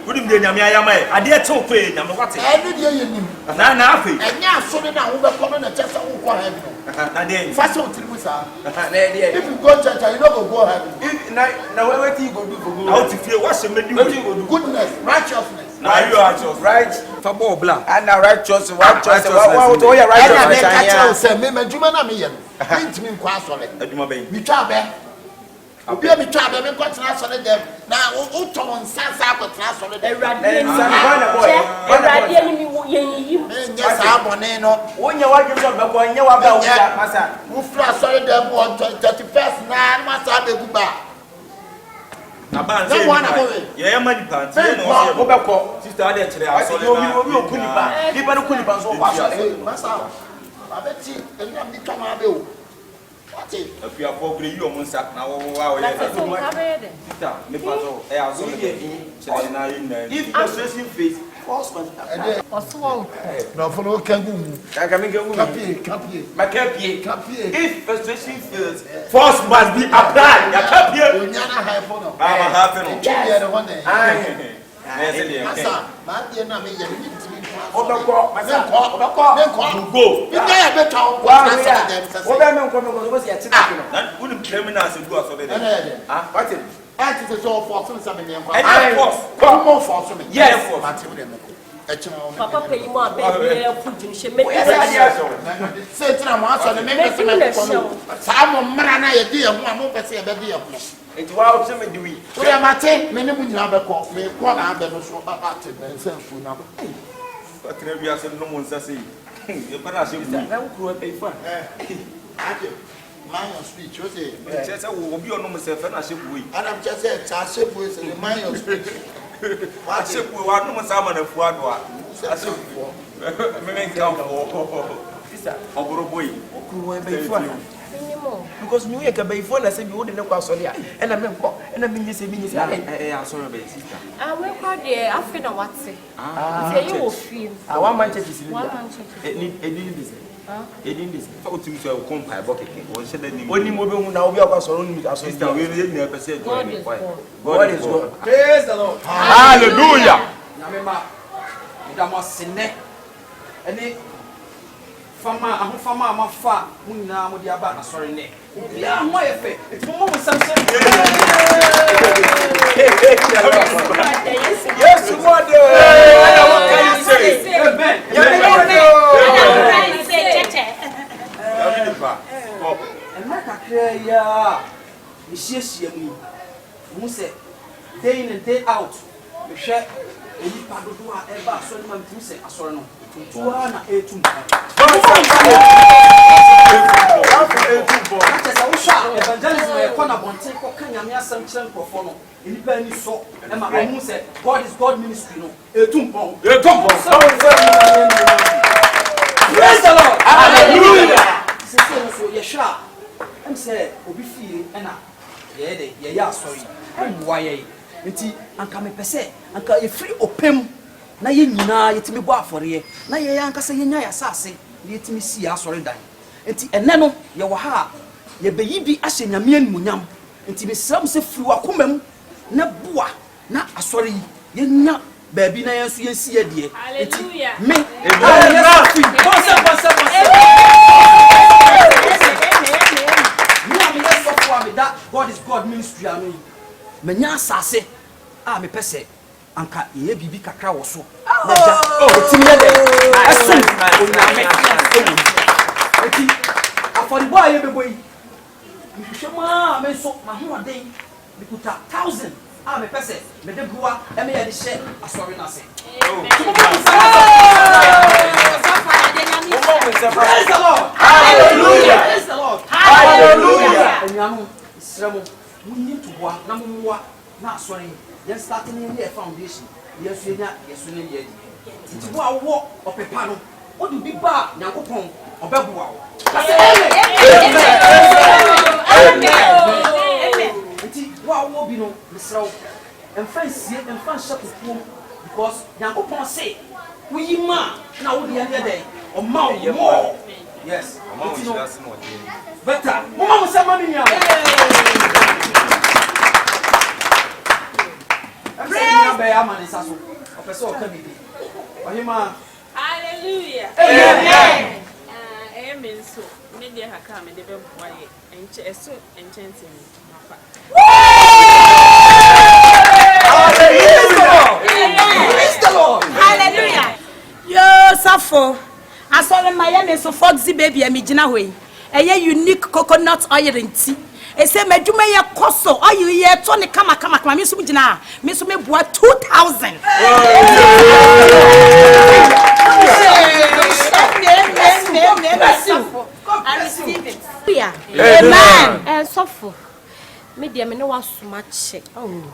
Couldn't be Yamaya. I dare to pay. I'm what every day you knew. And now, and now, so now we're coming and just for heaven. And then, fast on Tribusa. If you go to church, you don't go heaven. Now, what do you go do for good? How to feel what's the goodness, righteousness. Now you are just right for Bobla. And now righteous, what you are right. Say, me, Jumana, me, me, quite solid. We try. Obi a bitwa be me kwatena so ne dem na uton sansa kwatena so ne dem Erade ni mi wo yeyi nya sa abone no wonya wadwe so be ko nya wa ba wo da masa wo fra so ne dem on 31st na masa be guba na ban se ye mani party no wo be ko sister ade kire aso le na obi okuniba nipa no kuniba so kwa so masa abeti enya mi tama be o if you are for you on Monsa, now, if assessing face, no, for no can if frustration feels, force must be applied. Papa pay more baby food in she make say to am answer the make some man na ye dey ho am pese e be dey ho enti wa o se me di wi we mate me ne mu nyina be ko me ko na be no so papa te ben se fu na ba Patra bi ase no mo nsa sei e para se bu na ukuru e fa ake man your speech o say che wo obi ono mo se fa na se bu yi adam che say ta se bu say man your speech wa se bu wa no mo sa ma na fu ado a ase bu me nka fo sister oboro boy ukuru e be fa because me ka be fa na se bi wo de ne kwa so le a e na me nko e na me nyese sorry be sister we kwa de afina watse say you feel one man church is one man church edin this o timi so ko mpa ebo keke won se da ni oni mo be hu na obi akwa so ni aso sister we no ye pese God is God is God. Praise the Lord. Hallelujah. Namema idamosene eni fama ahofama amafa munna mo dia ba asore ne bia mo yefe eti mo mo samse Yes what amen ena kakra ya misiesie mu se day in and day out me hwe eni padodo a eba asore ma mtu se asore no tuwa na etum evangelism e kona bonte ko kanya me asam kire nkofo no enipa ni so e ma omu se God is God ministry no etum pon praise the Lord hallelujah so yeshua em se obi fie e na ye de ye ya asori em wa ye nti anka me pese anka e free opem na ye nyina yetimi bo afore na ye anka se ye nya ya sase na yetimi si asori dan nti enne no ye wo ha ye beyi bi ahye nyame animunyam nti me sram se firi wakomam na boa na asori ye nya baabi na yenso yensi ye de nti me God is God ministry anu menya asase a me pese anka ye bibi kakra wo so na ja otimi ye de aso onyame eti afori boy ye beboyi mhwema me so ma ho oden bikuta 1000 a me pese me de bua e me ye de hye asori na se praise the Lord hallelujah praise the Lord hallelujah enyanu sremo munyi tuwa na mumwa na asori ye starting in the foundation yesu enya yesu ne ye di ti wo awo opepa no o du bi ba nyankopon obebua wo amen ti wo awo bi no misrawo emfansie emfanhye kokuom because nyankopon say uyima na wo de ye dey o ma wo yes o ma wo just no better mama mo say mami nya hallelujah amen amen so me dey haka me dey be boye enche eso enchente me mafa hallelujah yo safo asole mayame so foxy baby me gina hoyi eye unique coconut oil nti ese madwuma ye koso oil ye to ne kama me so gina me so me boa 2000 amen sofo me dia me no wasoma che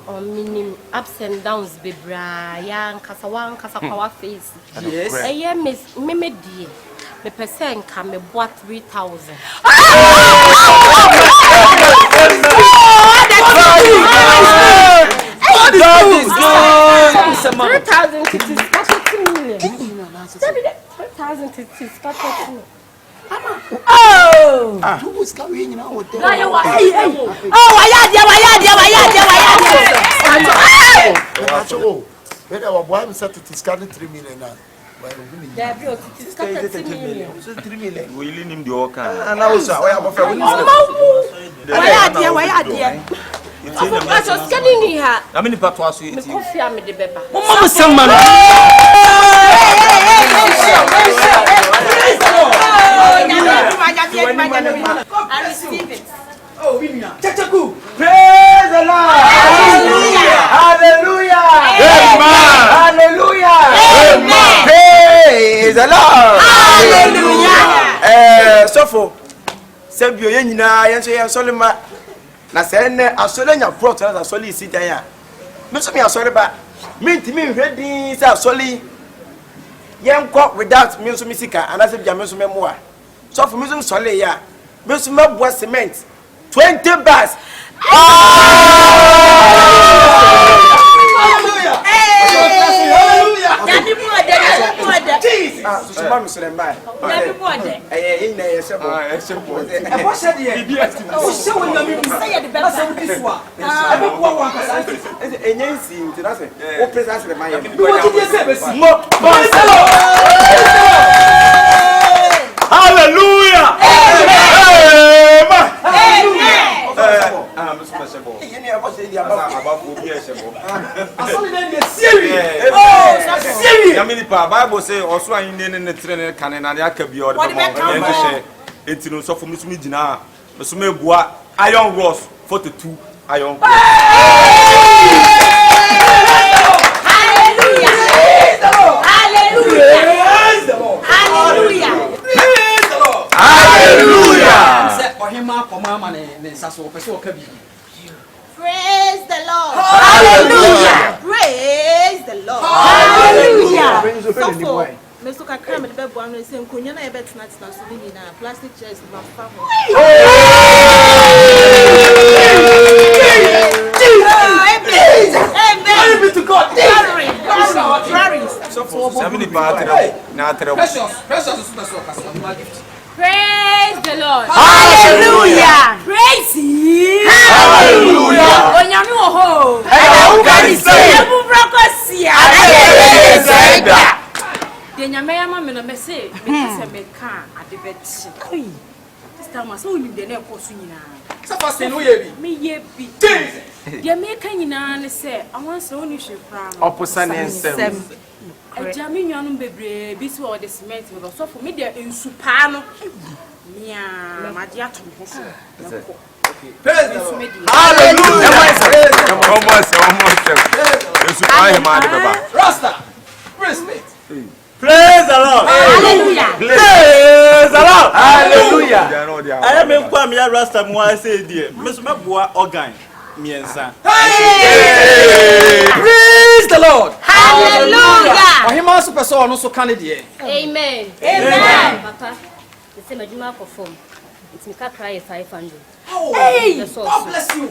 on minim ups and downs bebra ya nkasa wan kasa kwa wa face yes eye me die me pese nka me boa 3000 God is good 3000 cities 30 million 3000 cities 30 oh who was coming in our hotel oh whether our boy set to scan 3 million now there be cities 30 million so 3 million we really need the oka and now so why am for why are I was getting here. I mean, part was it. Me coffee am de beba. mama sama I receive it. Oh, Kyekyeku. Praise the Lord. Hallelujah. Hallelujah. Amen. Hallelujah. Amen. Praise the Lord. Hallelujah. Sofo. Sebio ye nyina ye so ye solema. Na se ne asole nya prot na asole isi dan ya. Me so me asole ba. Me ntimi hwedin se asole ye nko without me so me sika anase bia me so me moa. Sofo me so sole ya. Me so me boa cement 20 bars. Hallelujah. Jesus. So mama so dem bai. In na ye sebo. E bo she de e. O she wo nyame mu say e de be say wo disua. E be bo wa kasa. Enyensi nti na se. O presence dem bai. Bi wo ti dey say be si. Hallelujah. Bible say also I ne trene kan na ya ka bi o de enti no so for me so me gina me so me bua iron rods 42 iron rods. Hallelujah. Hallelujah. Hallelujah. Hallelujah. Say ohima komama ne nsaso o pese o ka bi. Praise the Lord. Hallelujah. Praise the Lord. Hallelujah. So me so kakra me be bo anu se nkonya na ye betina tina so ni na plastic chairs ma fa ho. Amen. Glory be to God. So Precious is super so kasa my gift. Praise the Lord. Hallelujah. Praise Him. Hallelujah. Onyame wo ho. Ebu brokosia. De nyame ya ma me no me se me ka adebeti. This time so you dey na ekosu nyina. So fast no ye bi. Me ye bi. De me ka nyina ne se awon se oni hwe pra no. Oposa ne nsem. Ajami nwanum bebre bi si o de cement me so for me de ensu pa no. Mia maji atom ho so. Praise the Lord. Hallelujah. Almost. Rasta. Respect. Praise the Lord. Hallelujah. Praise the Lord. Hallelujah. I am in Kwame Rasta mo say dear. Miss Mabua organ. Miensa. Praise the Lord. Hallelujah. Ohima super so no so kan de. Amen. Amen. Papa, the same majuma perform. It's me ka cry 500. Hey, God bless you.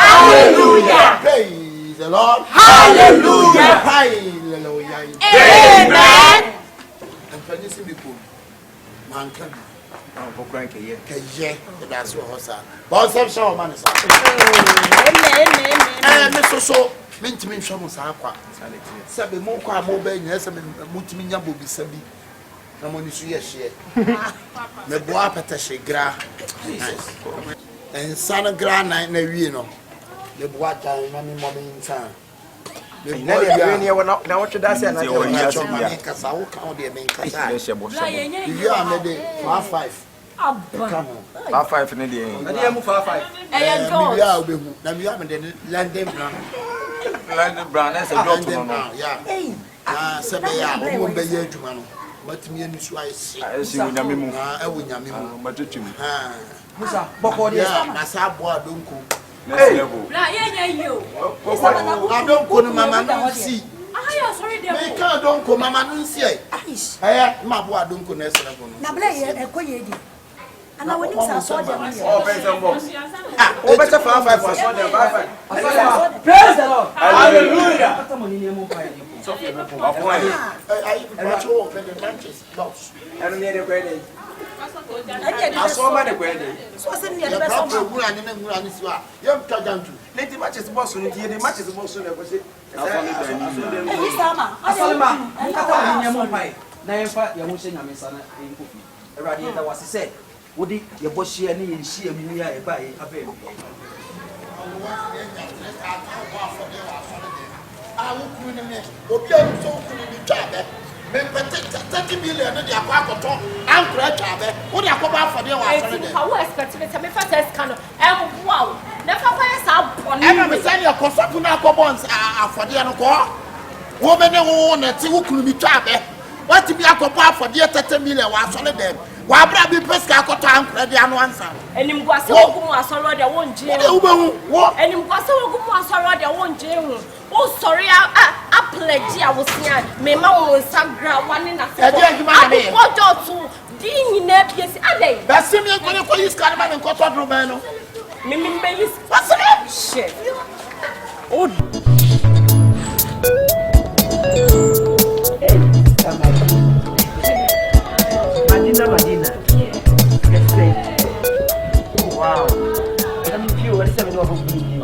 Hallelujah. Praise the Lord. Hallelujah. Hallelujah. Amen. And can you see people? Man can be. Keye, that's what was that. But some show man is. Amen. So, mentimi show us aqua. Sabe mo kwa mo be nya sabe mutimi nya bobi sabi. Na mo ni su ye hye. Me boa pata shegra. En sana gra na wie no. Me boa jan na me mo me ntan. Na de we na what that say na de we ya so ma kasa wo ka o de me kasa. You are me de 5. Come on. 5 ne dey. Na dey mu 5. Eya God. We are obehu. Na we are me de London Brown. London Brown is a doctor no. Yeah. Ah, sabe ya, o mo be ye adwuma no. Matimi ani so ayesi. Esi onyame mu. Ah, ewo nyame mu. Matwetwem. Ah. Musa, boko de. Yeah, na sa bo adonko. Next level. La ye yo. Adonko no mama no si. Ah, sorry there. Me ka adonko mama no si ai. Eh, ma bo adonko na esra bo no. Na bla ye ekoye di. Ana woni sa so de ma. Oh, benzo mo. Ah, o better 5 for so dem 5. Praise the Lord. Hallelujah. Ata mo ni nemo pa ye. So fe mo ba fo ai. Ai, pacho, the branches, box. Eno ne de kwede. Anya Aso ma de kwede. so se ne Ya be so pa hu anya na hu anya si wa. Yem ta jantu. Leti matches boss no die matches boss no ko se. Ni sama. Asalma, ata mo ni nemo pa ye. Na yemfa ye ho hye nyame sa na enkofi. Awurade da wase se wodi ye bohye ne ye hye mu ya e ba ye abe. $30 million. I'm correct. What are for the how expected to me first kind wow. Never find out on every time your Cosapuna bonds are for the Anoko. Woman who own a Tiwu be trabe. What to be a copa for the $30 million was on them. Why Brabby Pesca Cotam credit answer? And him was so already I won't jail. What? And him was so already I won't jail. Oh, sorry, I pledge I was here. My mom was some ground one in a second. What to Dean in Nepes? Are they? That's me going to call you Scarman and Cotton Romano. Mimi Babies. What's the name? Shit. Oh, Madina. Wow. Let me feel what is happening over you.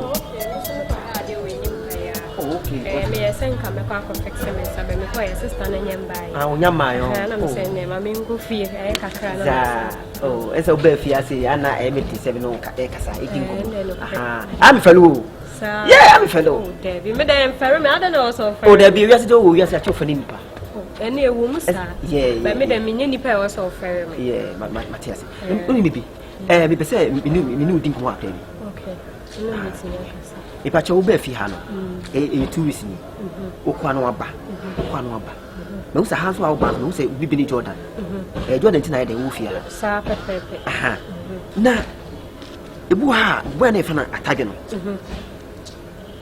Okay. Me send come back for fix me sabe me call your sister na nyamba. Ah, onyama yo. Na me send me mama ngu fie e kakra na. Oh, esa oba fie ase ana MT7 no ka e kasa e dingo. Ah, I'm fellow. Yeah, I'm fellow. Oh, Debbie, me dem ferry me I don't know so. Oh, Debbie, we ase do we ase acho fani nipa. Eni ewu musa. Yeah. But me dem nye nipa e was so ferry me. Yeah, Matthias. Oni bibi. Me be say me nu din ko akra bi. Okay. No meeting yakasa. Ipa cha oba fie ha no. 2 weeks ni. Okwa no aba. Me usa hanso a oba no usa bibi ni Jordan. Jordan tina de wo fie ha. Sa pepepe. Aha. Na ebu ha, bo na fana atade no.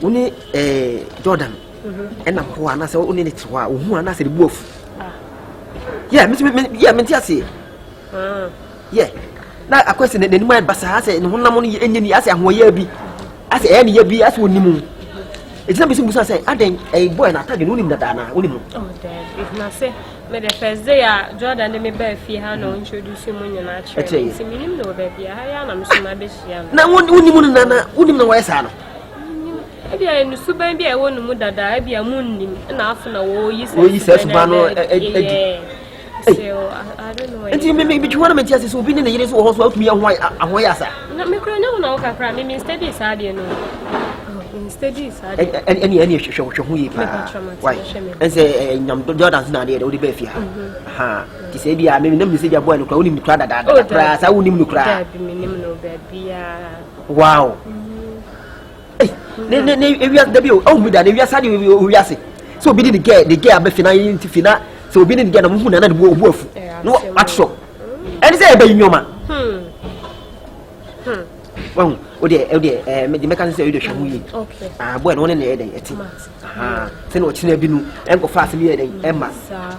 Uni Jordan. Ena ko ana se uni ni twa, ohu ana se de buofu. Yeah, me ase. Yeah. Na akwese ne nimu e basa ase ne honam no enye ni ase ahoya bi. Ase ene ya bi ase onimu. Etina bi simbusa say aden boy na atade no nim dada na onimu. Oh dad, if na say me the first day Jordan de me ba fie ha no introduce mu nyina chere. Si minim no ba bia ha ya na me so ma be hia no. Na onimu na onim na wa sa no. Ebia enu suban bia wo nu mu dada ebia munnim na afu na wo yi se suban no so I don't know. Enti me bi twa na me tiase so obi ne yire so ho so atumi ahoya sa. Na me kro na wo kakra me study sa de no. In study sa de. Any hwehwe hu yi pa. Why? Ense nyam Jordan na de wo de ba fi ha. Ha. Ti se bia me nam se bia boy no kra wonim ni kra dada. Kra sa wonim ni kra. Me nim no ba bia. Wow. Ne ewia debio o mu da ne ewia sa de ewia se so obi di the girl abefina yin tifina so obi ni the girl na mu na de bu afu no atso eni say e ba yinyoma Well, me the mechanic say you dey show you. Okay. Boy no ne e dey eti. Say no chine binu enko fast me e dey Emma.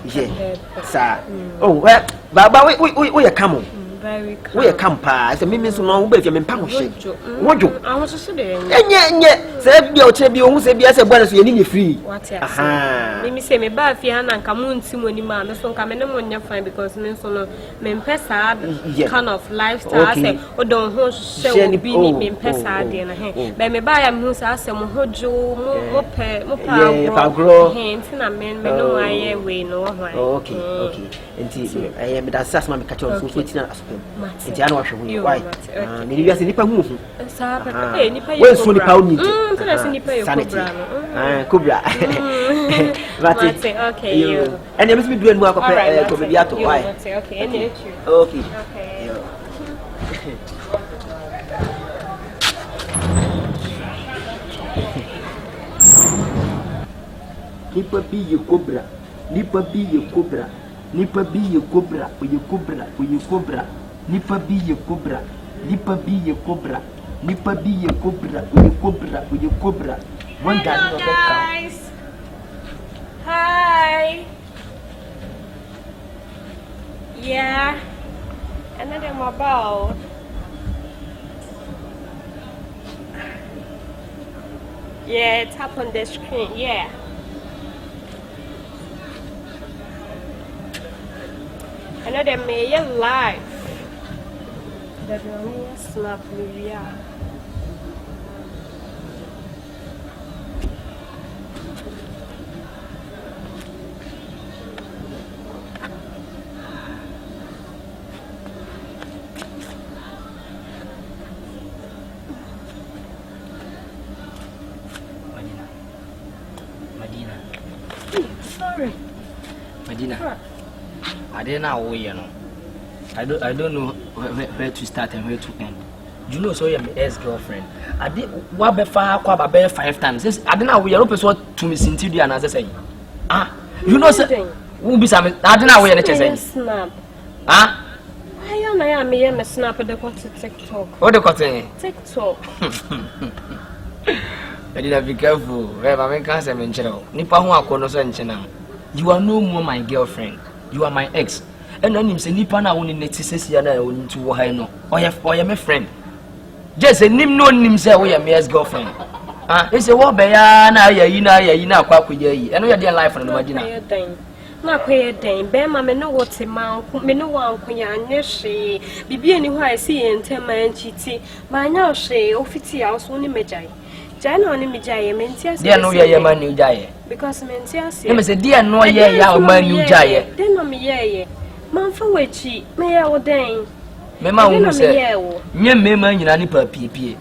Yeah. Sir. Oh, well, baba we come. Very calm. We come pa. Say me so no we be me pam hye. Wojo. Ahun so de. Enye. Say bia o che bia o hu say bia say boy so ye ni free. What ya? Me say me ba fi ha na nka mu ntim oni ma me so nka me ne mo nya fine because me so no me pesa kind of lifestyle say o don ho say obi ni me pesa de na he. But me ba ya me hu say asem hojo mo pa agro. He ntina me no aye we no ho. Okay. Enti me da sas ma me catch on so tina enti ana wahwe hu why me ni wiase nipa hu sa pepe nipa we so nipa hu ni tena se nipa yo cobra Mate okay you ene me do enu akopɛ ko be biato why okay ene echu okay nipa bi ye cobra nipa bi ye cobra nipa bi ye cobra oye cobra nipa bi ye cobra nipa bi ye cobra nipa bi ye cobra oye cobra one guy guys hi yeah another mobile yeah tap on the screen yeah another may live that will slap me yeah Medina. I didn't know you know. I don't know where to start and where to end. You know, so you're my ex-girlfriend. I did what before 5 times. I didn't know we are open so to me since you and as I say. You know, sir, who be some I don't know where the snap. I am a snap at the TikTok. What the cotton? TikTok. I did be careful. Where I make cancer mention. Nipa who are connoisseur. You are no more my girlfriend. You are my ex. And then him say nipa na woni netisi ya na woni to wo hai no. Oya my friend. Just a nim no nim say we my ex girlfriend. He say wo be ya na ya yi na akwa akwa yi. Eno ya dey life no Medina. Na akwa den be ma me no wote man me no wan kunya anyehwe. Bibi eni ho ai si entema nchiti. Ma anya hwe ofiti ya so ni mejai. Jana oni mijaye mentias. Dia no ye man ni jaye. Because mentias. He say dia no ye ya man ni jaye. Then no me ye. Man fa wechi me ya oden. Me ma wu say. Nye me ma nyina ni pa piepie.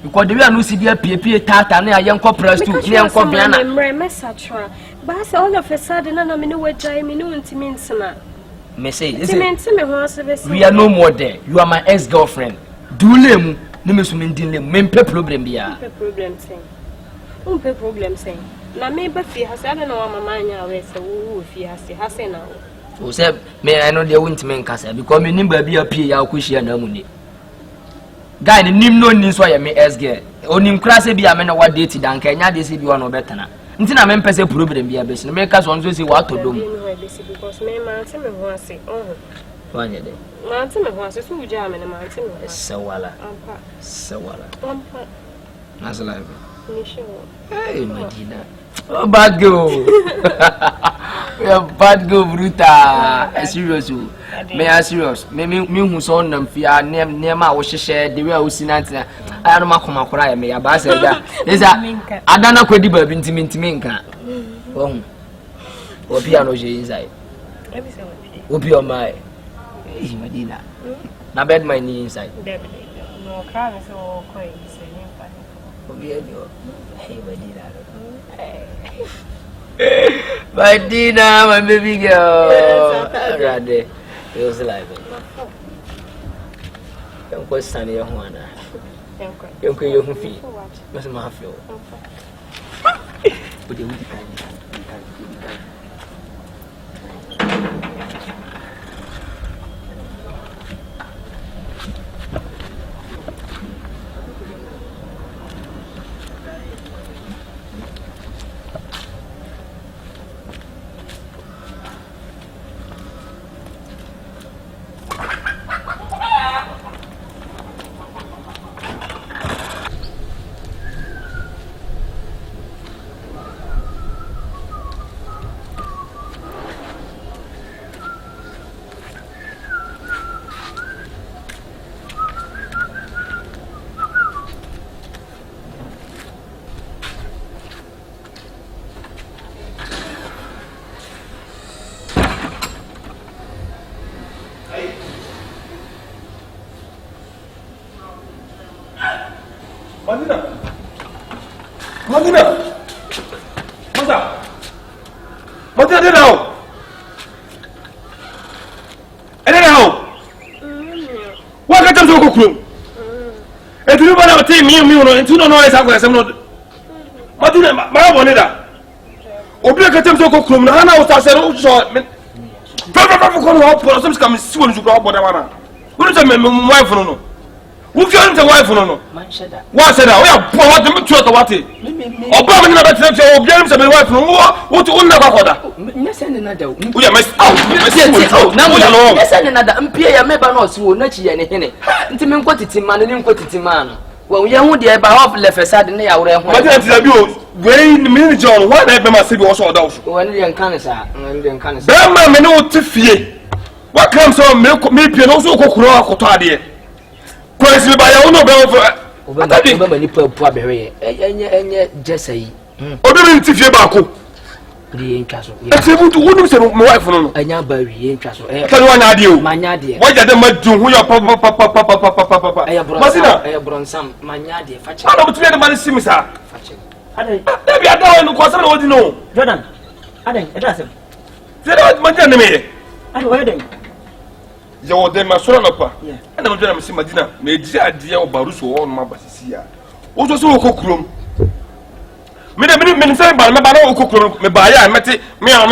Because the way anu si dia piepie tata na ye nko press to ne nko bia na. Me satra. Ba say all of a sudden na me no wejaye me no ntimi nsena. Me say, we are no more there. You are my ex-girlfriend. Do lemu. No me sumindin lemu. Me mpe problem biya. Mpe problem saying. Na me ba fi hase ada na wa mama nya we say wo fi hase na wo. O say me I know they won't men kasa because me nim ba bi apie ya akohia na mu ni. Guy ni nim no nin so ya me ex girl. Onim kra se bi a me na wa date dan ka nya de se bi wa no betana. Nti na me mpese problem biya be se me ka so nso se wa to dom. Because me man se me ho ase. Wanya de. Man se me ho ase so uja me na man se me ho. Sawala. Ampa. Sawala. Ampa. Nasala. Hey, Medina. Oh, bad girl. We are bad girl, bruta. Serious, me are serious. Me who saw them fear near my share the way I was in Antina. I don't come cry me. I bass it. There's a I don't know what the baby intiminka. Oh, piano inside. Open your mind. Hey, Medina. Now, bed my knee inside. No, can't so quick. Hey, Medina. Medina, my baby girl. Rade, it was alive. Don't go stand here, Juana. Don't go your feet. What's my feel? But you me and two no noise. I'm going to say, Madina, my bonita. Obi ka tem so kokrom na na o say o so me fa ko no o some scam si won suko oboda wana won say me wife no wo fi on the wife no man sheda wa sheda o ya po wa dem tu to wate oba me na be tire o bi am say me wife no wo to on na kwakoda me send na da o ya me na mo no me send na da mpie ya me ba no si wo na chi ya ne hene nti me nkotiti ma ne nkotiti ma no well, you know the about of left side in the Awura. But that's you. Very minute John. What I be myself also those. When the cancer, and the cancer. Bema me no tifie. What comes on me piano so kokoro akota de. Praise me by your no be for. Obama ni poa be enye jessay. Obi tifie ba ko. The incasso. It's able to wouldn't say my wife no. Anya ba wi incasso. Tell one ade o. Manya de. Why dey madu who your papa. Aya bronsam manya de fache. I don't be the man see me sir. Fache. Ade. Dey be ada no ko say no odi no. Jordan. Aden, it doesn't. Say that Madina me. I don't wedding. Yo, then my son up. Yeah. And I'm going to see Madina, made the idea of Baruso on my Basia. Also, so cookroom. Me say ba me ba na okokoro me ba ya mete meow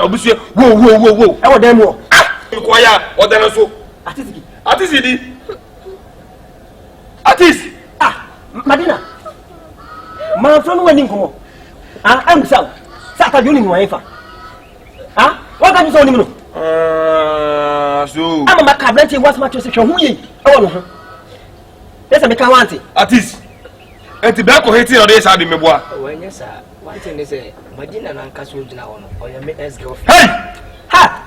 obusu wo e wo dem wo ko ya o den so artist di artist Madina ma fro no wani nkomo am sa ta joni ni wafa wa ka so ni no so am ma cabinet was ma to se hwe hu yi e wo no ho esa me ka wanti artist enti be ko heti no dey sa de meboa wanya sa wanti ne se Madina na nka so gina wo no o ya me ex girlfriend hey ha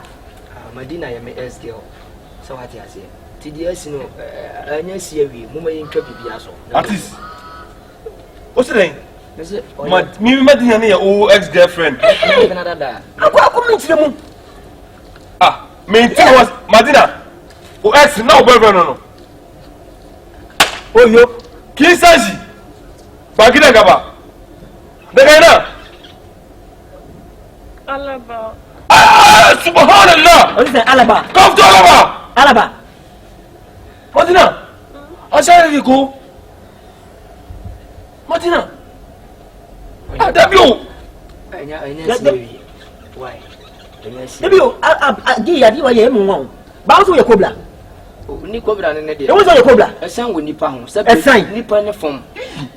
Madina ya me ex girl so what ya say ti di no anya si awi mo ma yin twa bibia so artist o se den mi Madina ne ya o ex girlfriend na dada akwa mi ntire mu me ntire was Madina o ex na o boyfriend no oyo kinsaji Bagida gaba. Daga ina? Alaba. Subhanallah. What is that? Alaba. Come to Alaba. Alaba. Madina. Asari ko. Madina. Dabio. Anya see. Why? Dabio, di wa ye mu won. Ba so ye kobla. Ni kobra ne de. E wo so ye kobla. Esan wo nipa ho. Esan nipa ne fom.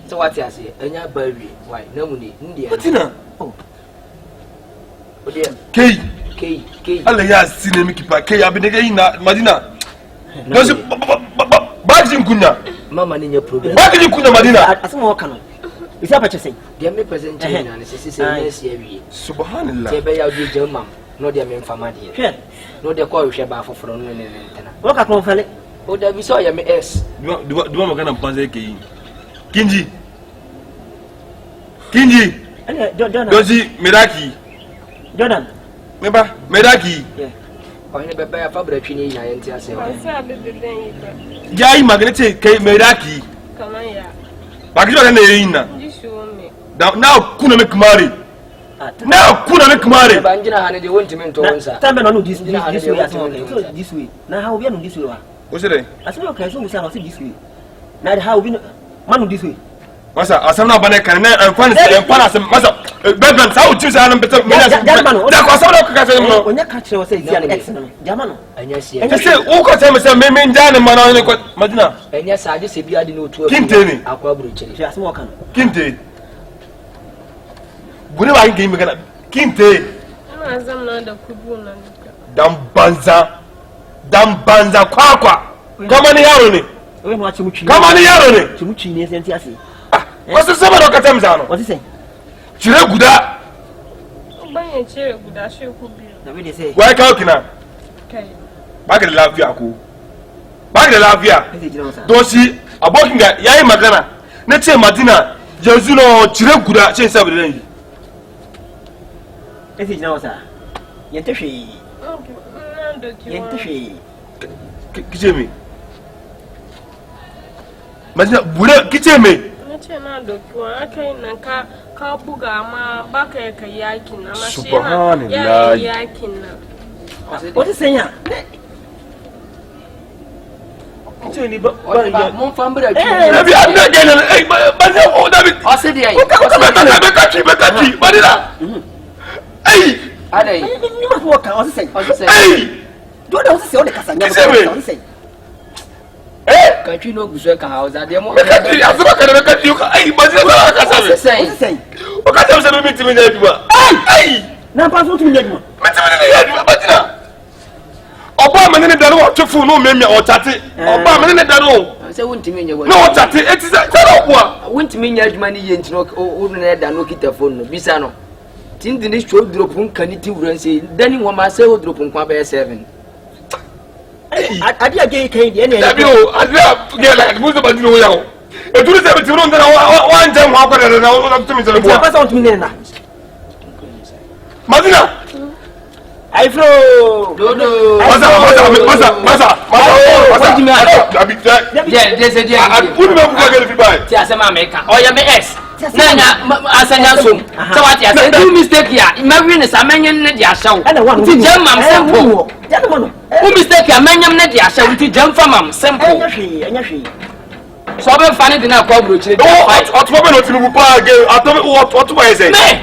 So what you say? Anya bawi. Why? Na mu ni ndi. Madina. Oh. Odia. K. Allah ya sine miki pa. K abinege ina Madina. Dosi bagin kunna. Mama ni nya problem. Bagin kunna Madina. Asema wo kanu. Isa pa chese. Dia me present na ne sisi se yes ya wi. Subhanallah. Te be ya odi jamam. No dia me mfama die. Hwe. No dia kwa hwe ba foforo no ne tena. Wo ka kon fale. O da bi so ya me S. Duwa magana mpanze ke yi. Kinji. Jordan. Dozi Medaki. Jordan. Meba Medaki. Yeah. Oyine bebe ya fabra twini na yenti ase. Asa bebe ben yi. Jai magnete ke Medaki. Kama ya. Bakijwa na yina. Jishu me. Now kuna make marry. Now kuna make marry. Ba njina hane de wonti mento wonsa. Tambe no this way So this way. Na how we no this way wa. O se dey. Asema okay so we say no this way. Na how we manu this way. Masa asam na bana kan na amfani sai amfana sai masa background sa uti sai nan beto me da ko asam na ko ka sai mo onya ka kire wo sai dia ex no jamano anya si anya sai o ko sai me sai me njane mana ne ko Madina anya sa ade se bia de no otu kinte ni akwa buru chiri fi asem okan kinte buri ba ngi me kana kinte ina azam na da kubu na dan banza kwakwa kama ni yaro ne we mo achimu chini kama ni yaro ne chimu chini ne senti ase wasu sama da katam zano what is say cire guda banye cire guda shi ku biyu na me dey say wai kawo kina kai ba ka da lafiya ko ba ka da lafiya dosi abokin ga yayi magana na ce Madina yanzu no cire guda ce sai da dangi ese jina wasa yente hwe yente hwe kice me Madina bure kice me nace na dokuwa akai nan ka buga ma baka ka yakin na ma shi subhanallah yakin na what is saying kice ni ba mon fambra ki nabi anna gena ba ne o nabi osidi ai ka ci Madina ai adai ni ma ko ka osidi ai do da osidi o de kasanya osidi Country no good ka house ade mo. Country azuba ka ka ti ka ai ba zai ka sai. O ka ta sai miti min yaji ba. Ai. Na pa so tu min yaji ba. Miti min yaji ba tina. Oba ma ne daro to fu no memia o tate. Oba ma ne daro. Sai wonti min yaji. No o tate eti sai taro kwa. Wonti min yaji ma ni yenti no o ne da no kita phone no bisa no. Tin di ni show drop un kaniti wuran sai dani wo ma sai o drop un kwa ba 7. Adi age kai di ene Dabio adi ge la muzo ba dino yawo e turu se biti ron dana wa njem wa ko da na o tumi se bo pa sa tumi ne na Madina ai flow dodo masa Dabi de se dia uni me ku ga fi bai ti asema America o ya me S asanya so so what ya say do mistake ya imagine ne samenyen ne dia hyew nti jam mam simple who mistake ya menyam ne dia hyew nti jam fa mam simple anya hwe so be fani de na kwa brochire otobo be no tinubu pa ge atobe otobo ye say me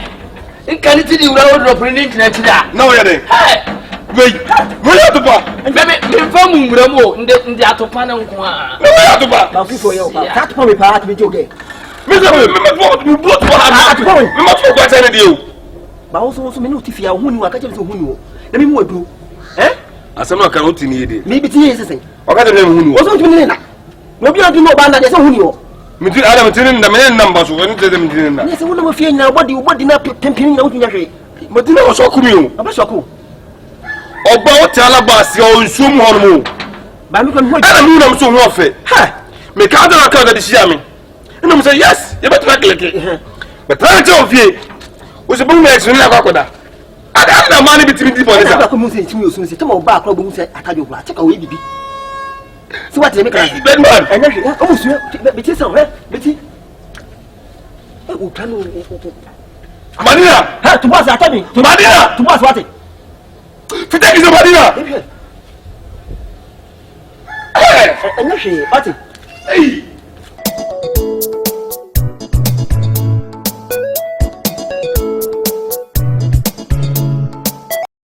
nkani ti di wura wo drop ni ntina ti da na wo ye de wei wo ya topa me fa mu nwura mu ndi atopa na nko a wo ya topa ba fifo ye o pa ta topa me pa at be joge me both for ha me must go tell you ba wo so me no tifia ho ni wa ka je so ho ni wo na me mu adu asema kan o tini ede me bi ti ye sesen o ka de me ho ni wo wo so tuni na no bi adu no ba na de so ho ni wo me ti adam tini na me namba so ni de me tini na ne se wo na ma fie nyina body na pempini na wo tunya hwe me ti na wo so ku mi o aba so ku ogba o ti alaba se o nsum ho no ba mi ko ho ana mi na so ho ofe ha me ka da ka da shia mi ina mo say yes you better make it but try to ofie o se bu me ex ni akwakoda ada na mani bitimi di bonisa ba ko mu se timi osun se tama o ba akro bo mu se atajo kula cheka we bibi si what me kan bad man anya hwe o mu su biti sa he biti o tanu Madina ha tu boss atami Madina tu boss what fita ki Madina anya hwe what hey